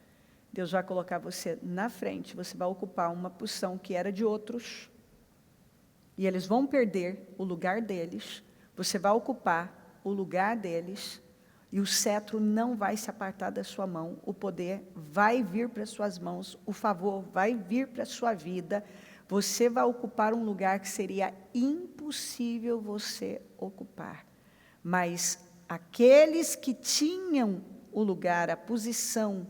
Deus vai colocar você na frente, você vai ocupar uma posição que era de outros. E eles vão perder o lugar deles. Você vai ocupar o lugar deles, e o cetro não vai se apartar da sua mão, o poder vai vir para as suas mãos, o favor vai vir para a sua vida, você vai ocupar um lugar que seria impossível você ocupar. Mas aqueles que tinham o lugar, a posição,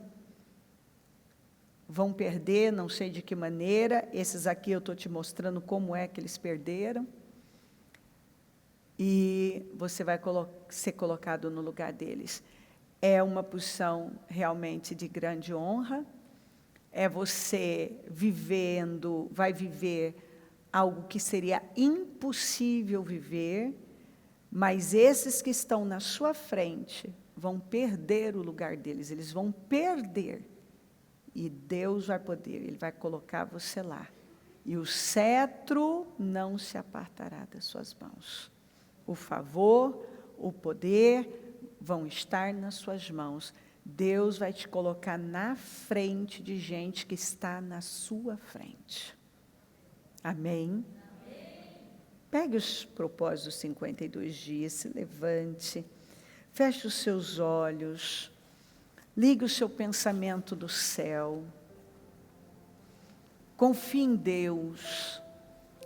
vão perder, não sei de que maneira, esses aqui eu estou te mostrando como é que eles perderam, e você vai ser colocado no lugar deles. É uma posição realmente de grande honra, é você vai viver algo que seria impossível viver, mas esses que estão na sua frente vão perder o lugar deles, eles vão perder, e Deus vai poder, Ele vai colocar você lá, e o cetro não se apartará das suas mãos. O favor, o poder vão estar nas suas mãos. Deus vai te colocar na frente de gente que está na sua frente. Amém? Amém. Pegue os propósitos dos 52 dias, se levante, feche os seus olhos, ligue o seu pensamento do céu, confie em Deus,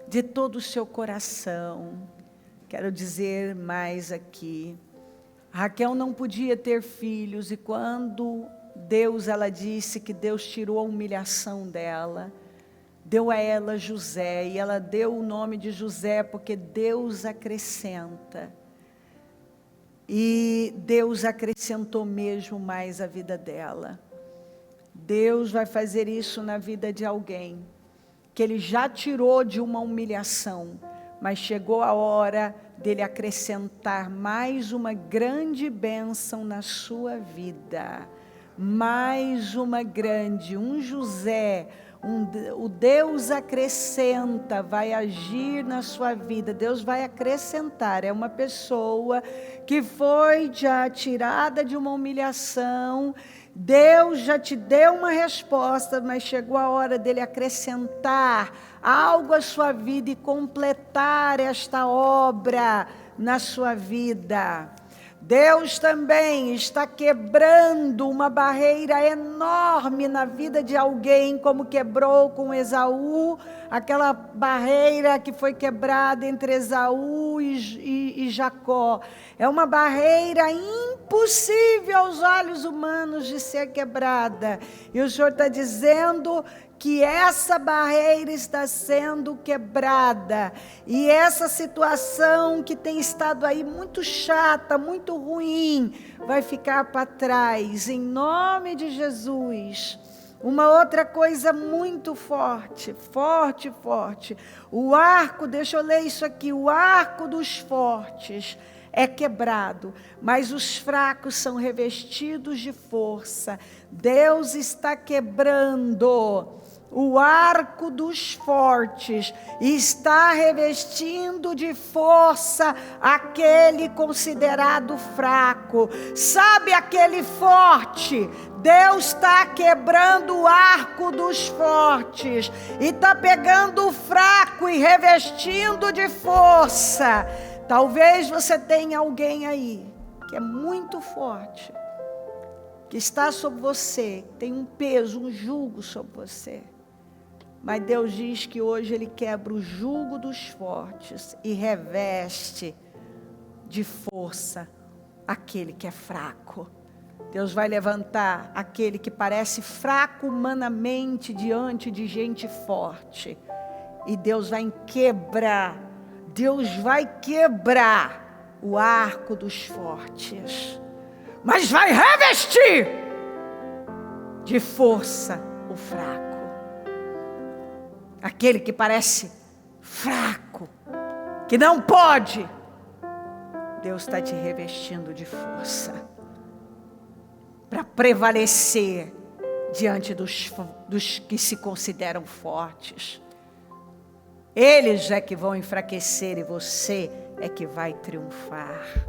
de todo o seu coração. Quero dizer mais aqui, Raquel não podia ter filhos, e quando ela disse que Deus tirou a humilhação dela, deu a ela José, e ela deu o nome de José, porque Deus acrescenta. E Deus acrescentou mesmo mais a vida dela. Deus vai fazer isso na vida de alguém. que Ele já tirou de uma humilhação, mas chegou a hora dele acrescentar mais uma grande bênção na sua vida. Mais uma grande, um José, o Deus acrescenta, vai agir na sua vida. Deus vai acrescentar. É uma pessoa que foi já tirada de uma humilhação. Deus já te deu uma resposta, mas chegou a hora dele acrescentar algo à sua vida e completar esta obra na sua vida. Deus também está quebrando uma barreira enorme na vida de alguém, como quebrou com Esaú, aquela barreira que foi quebrada entre Esaú e Jacó. É uma barreira impossível aos olhos humanos de ser quebrada. E o Senhor está dizendo que essa barreira está sendo quebrada, e essa situação que tem estado aí muito chata, muito ruim, vai ficar para trás, em nome de Jesus. Uma outra coisa muito forte, forte, forte, o arco, deixa eu ler isso aqui, o arco dos fortes é quebrado, mas os fracos são revestidos de força. Deus está quebrando o arco dos fortes, está revestindo de força aquele considerado fraco. Sabe aquele forte? Deus está quebrando o arco dos fortes e está pegando o fraco e revestindo de força. Talvez você tenha alguém aí que é muito forte, que está sobre você, tem um peso, um jugo sobre você. Mas Deus diz que hoje Ele quebra o jugo dos fortes e reveste de força aquele que é fraco. Deus vai levantar aquele que parece fraco humanamente diante de gente forte. E Deus vai quebrar o arco dos fortes. Mas vai revestir de força o fraco. Aquele que parece fraco, que não pode, Deus está te revestindo de força, para prevalecer diante dos que se consideram fortes. Eles é que vão enfraquecer e você é que vai triunfar.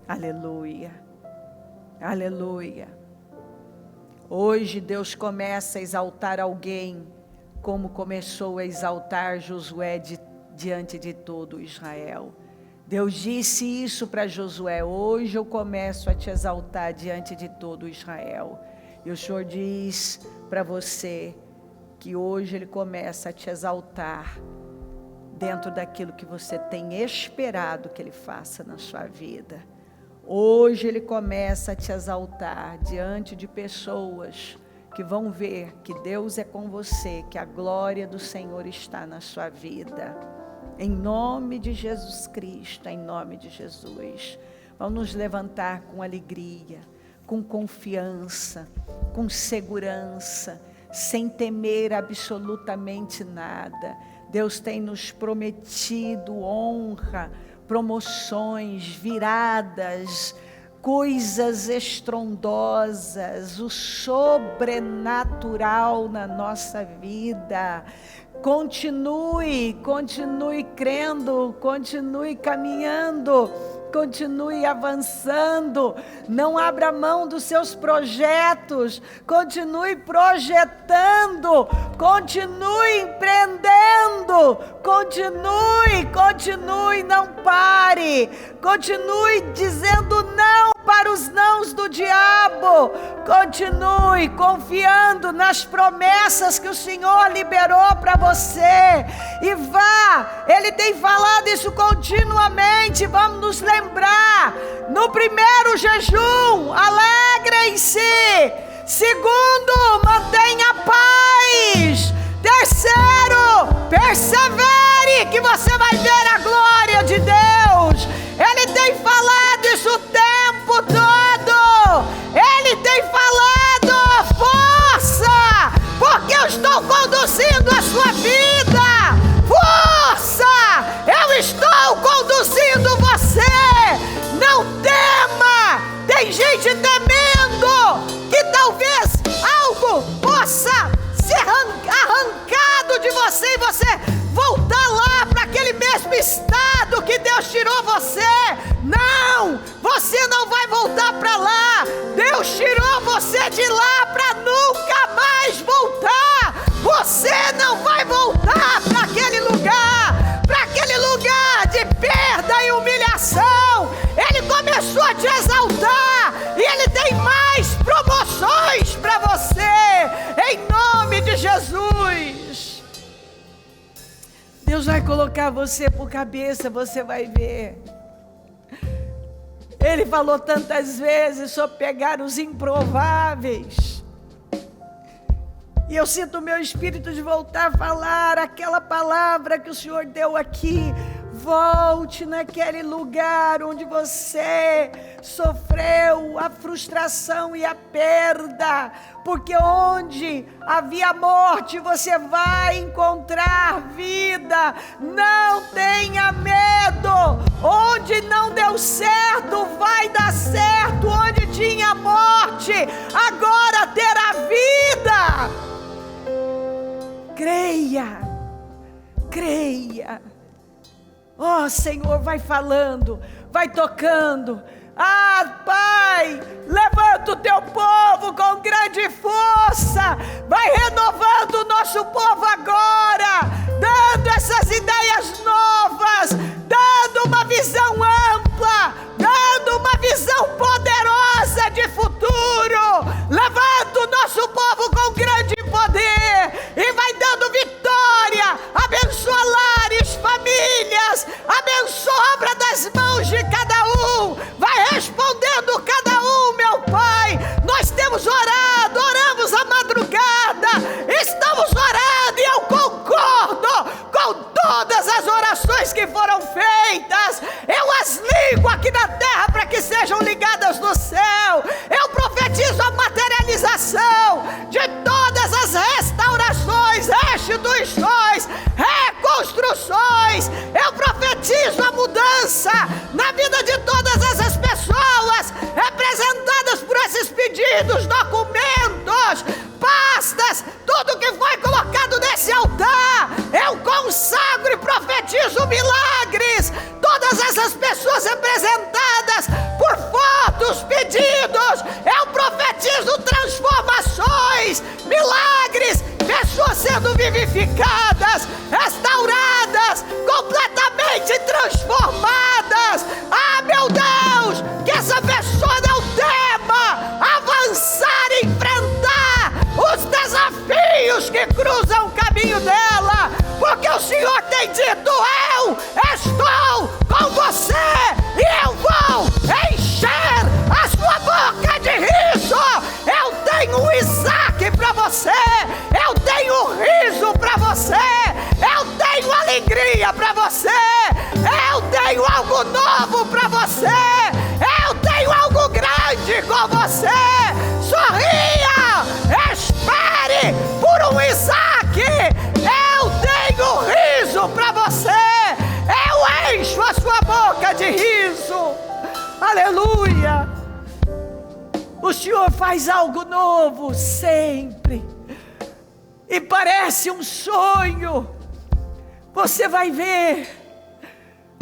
Aleluia, aleluia. Hoje Deus começa a exaltar alguém, como começou a exaltar Josué diante de todo Israel. Deus disse isso para Josué: hoje eu começo a te exaltar diante de todo Israel. E o Senhor diz para você que hoje Ele começa a te exaltar dentro daquilo que você tem esperado que Ele faça na sua vida. Hoje Ele começa a te exaltar diante de pessoas que vão ver que Deus é com você, que a glória do Senhor está na sua vida. Em nome de Jesus Cristo, em nome de Jesus. Vamos nos levantar com alegria, com confiança, com segurança, sem temer absolutamente nada. Deus tem nos prometido honra, promoções, viradas, coisas estrondosas, o sobrenatural na nossa vida. Continue crendo, continue caminhando, continue avançando, não abra mão dos seus projetos, continue projetando, continue empreendendo, continue, não pare, continue dizendo não para os nãos do diabo, continue confiando nas promessas que o Senhor liberou para você, e vá, Ele tem falado isso continuamente. Vamos nos lembrar, no primeiro jejum, alegrem-se, segundo, mantenha paz, terceiro, persevere, que você vai ver a glória de Deus. Ele tem falado isso o tempo todo, Ele tem falado força, porque os estou conduzindo a sua vida. Força! Eu estou conduzindo você. Não tema. Tem gente temendo que talvez algo possa ser arrancado de você e você voltar lá para aquele mesmo estado que Deus tirou você. Não, você não vai voltar para lá. Deus tirou você de lá para nunca mais voltar. Você não vai voltar para aquele lugar de perda e humilhação. Ele começou a te exaltar e Ele tem mais promoções para você, em nome de Jesus. Deus vai colocar você por cabeça, você vai ver. Ele falou tantas vezes sobre pegar os improváveis. E eu sinto o meu espírito de voltar a falar aquela palavra que o Senhor deu aqui. Volte naquele lugar onde você sofreu a frustração e a perda, porque onde havia morte você vai encontrar vida. Não tenha medo. Onde não deu certo vai dar certo. Onde tinha morte agora terá vida. Creia, creia. Oh, Senhor, vai falando, vai tocando. Ah, Pai, levanta o teu povo com grande força. Vai renovando o nosso povo agora, dando essas ideias novas, dando uma visão ampla, dando uma visão poderosa de futuro. Levanta o nosso povo com grande poder e vai dando vitória. Abençoa lares, famílias, abençoa a obra das mãos de cada um. Vai respondendo cada um, meu Pai. Nós temos orado, oramos a madrugada, estamos orando e eu concordo com todas as orações que foram feitas. Eu as ligo aqui na terra para que sejam ligadas no céu. Eu profetizo a materialização de todas as restaurações, restituições, reconstruções. Eu profetizo a mudança na vida de todas essas pessoas representadas por esses pedidos, documentos, pastas, tudo que foi colocado nesse altar. Eu consagro e profetizo milagres. Todas essas pessoas representadas por fotos, pedidos, eu profetizo transformações, milagres, pessoas sendo vivificadas, restauradas, completamente transformadas. Ah, meu Deus, que essa pessoa não tema avançar e enfrentar os desafios que cruzam o caminho dela, porque o Senhor tem dito: eu estou com você e eu vou encher a sua boca de riso. Eu tenho um Isaac para você, eu tenho um riso para você, eu tenho alegria para você, eu tenho algo novo para você, eu tenho algo grande com você. Sorria, espere por um Isaac. Eu tenho riso para você, eu encho a sua boca de riso. Aleluia. O Senhor faz algo novo sempre, e parece um sonho. Você vai ver,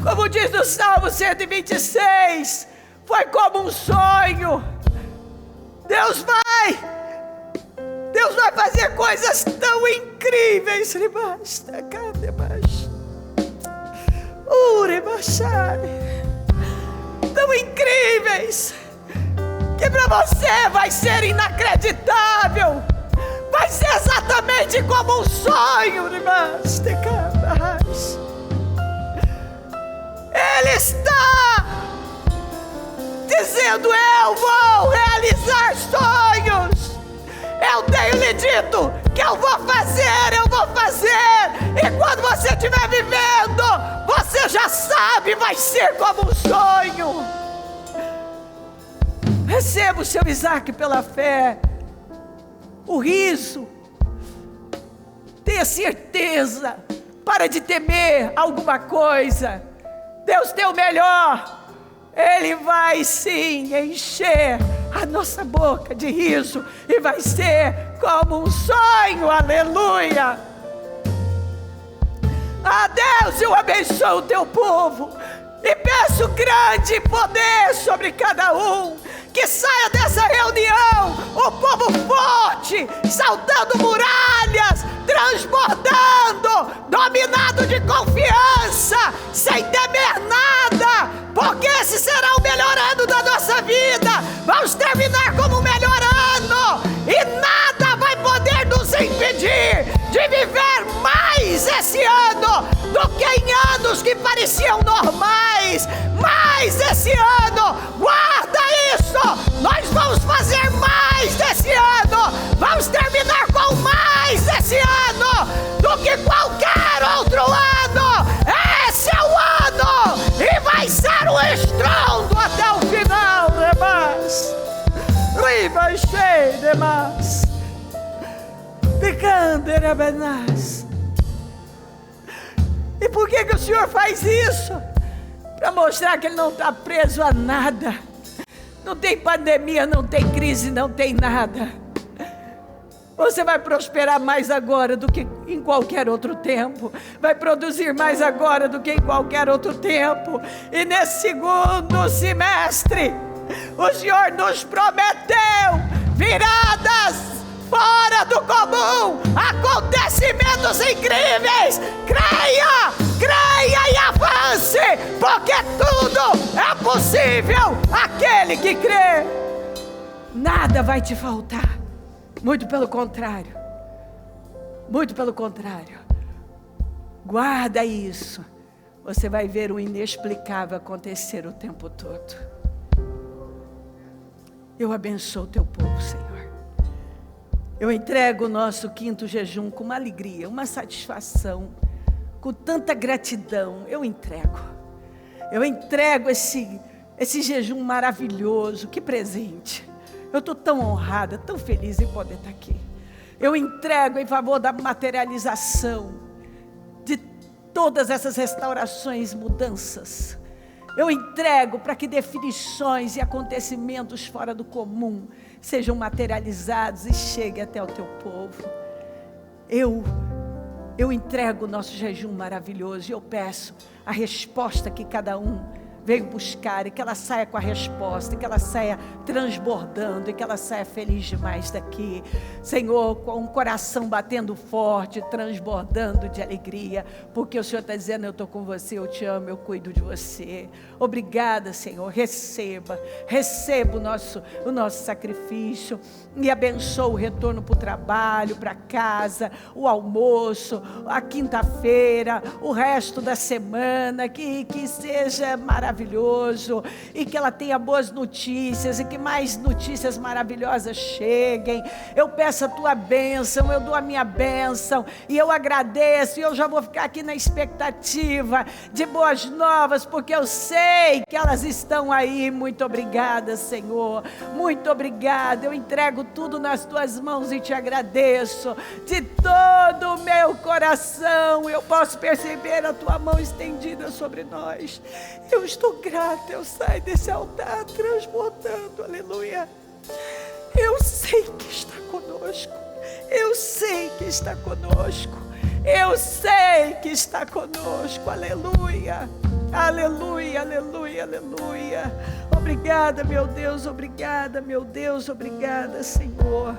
como diz no Salmo 126, foi como um sonho. Deus vai fazer coisas tão incríveis, tão incríveis, que para você vai ser inacreditável, vai ser exatamente como um sonho. Ele está dizendo: eu vou realizar sonhos. Eu tenho lhe dito que eu vou fazer. E quando você estiver vivendo, você já sabe, vai ser como um sonho. Receba o seu Isaac pela fé. O riso tenha certeza, para de temer alguma coisa. Deus tem o melhor. Ele vai sim encher a nossa boca de riso, e vai ser como um sonho, aleluia. Deus, eu abençoo o teu povo, e peço grande poder sobre cada um, que saia dessa reunião o povo forte, saltando muralhas, transbordando, dominado de confiança, sem temer nada, porque esse será o melhor ano da nossa vida. Vamos terminar como o melhor ano, e nada vai poder nos impedir de viver mais esse ano do que em anos que pareciam normais. Mas esse ano, guarda isso, nós vamos fazer mais desse ano, vamos terminar com mais desse ano do que qualquer outro ano. Esse é o ano, e vai ser um estrondo até o final. Demais, riba cheia demais, picandeira benaz. E por que o Senhor faz isso? Para mostrar que Ele não está preso a nada. Não tem pandemia, não tem crise, não tem nada. Você vai prosperar mais agora do que em qualquer outro tempo. Vai produzir mais agora do que em qualquer outro tempo. E nesse segundo semestre, o Senhor nos prometeu viradas fora do comum, acontecimentos incríveis. Creia, creia e avance, porque tudo é possível aquele que crê. Nada vai te faltar, muito pelo contrário, muito pelo contrário. Guarda isso, você vai ver o inexplicável acontecer o tempo todo. Eu abençoo o teu povo, Senhor. Eu entrego o nosso quinto jejum com uma alegria, uma satisfação, com tanta gratidão. Eu entrego esse jejum maravilhoso. Que presente. Eu estou tão honrada, tão feliz em poder estar aqui. Eu entrego em favor da materialização de todas essas restaurações, mudanças. Eu entrego para que definições e acontecimentos fora do comum sejam materializados e cheguem até o teu povo. Eu entrego o nosso jejum maravilhoso, e eu peço a resposta que cada um veio buscar, e que ela saia com a resposta, e que ela saia transbordando, e que ela saia feliz demais daqui, Senhor, com um coração batendo forte, transbordando de alegria, porque o Senhor está dizendo: eu estou com você, eu te amo, eu cuido de você. Obrigada, Senhor. Receba o nosso sacrifício, e abençoa o retorno para o trabalho, para casa, o almoço, a quinta-feira, o resto da semana, que seja maravilhoso, e que ela tenha boas notícias, e que mais notícias maravilhosas cheguem. Eu peço a tua bênção, eu dou a minha bênção, e eu agradeço, e eu já vou ficar aqui na expectativa de boas novas, porque eu sei que elas estão aí. Muito obrigada, Senhor, muito obrigada. Eu entrego tudo nas tuas mãos e te agradeço de todo o meu coração. Eu posso perceber a tua mão estendida sobre nós. Eu estou grata. Eu saio desse altar transbordando, aleluia. Eu sei que está conosco, eu sei que está conosco, eu sei que está conosco, aleluia, aleluia, aleluia, aleluia. Obrigada, meu Deus, obrigada, meu Deus, obrigada, Senhor.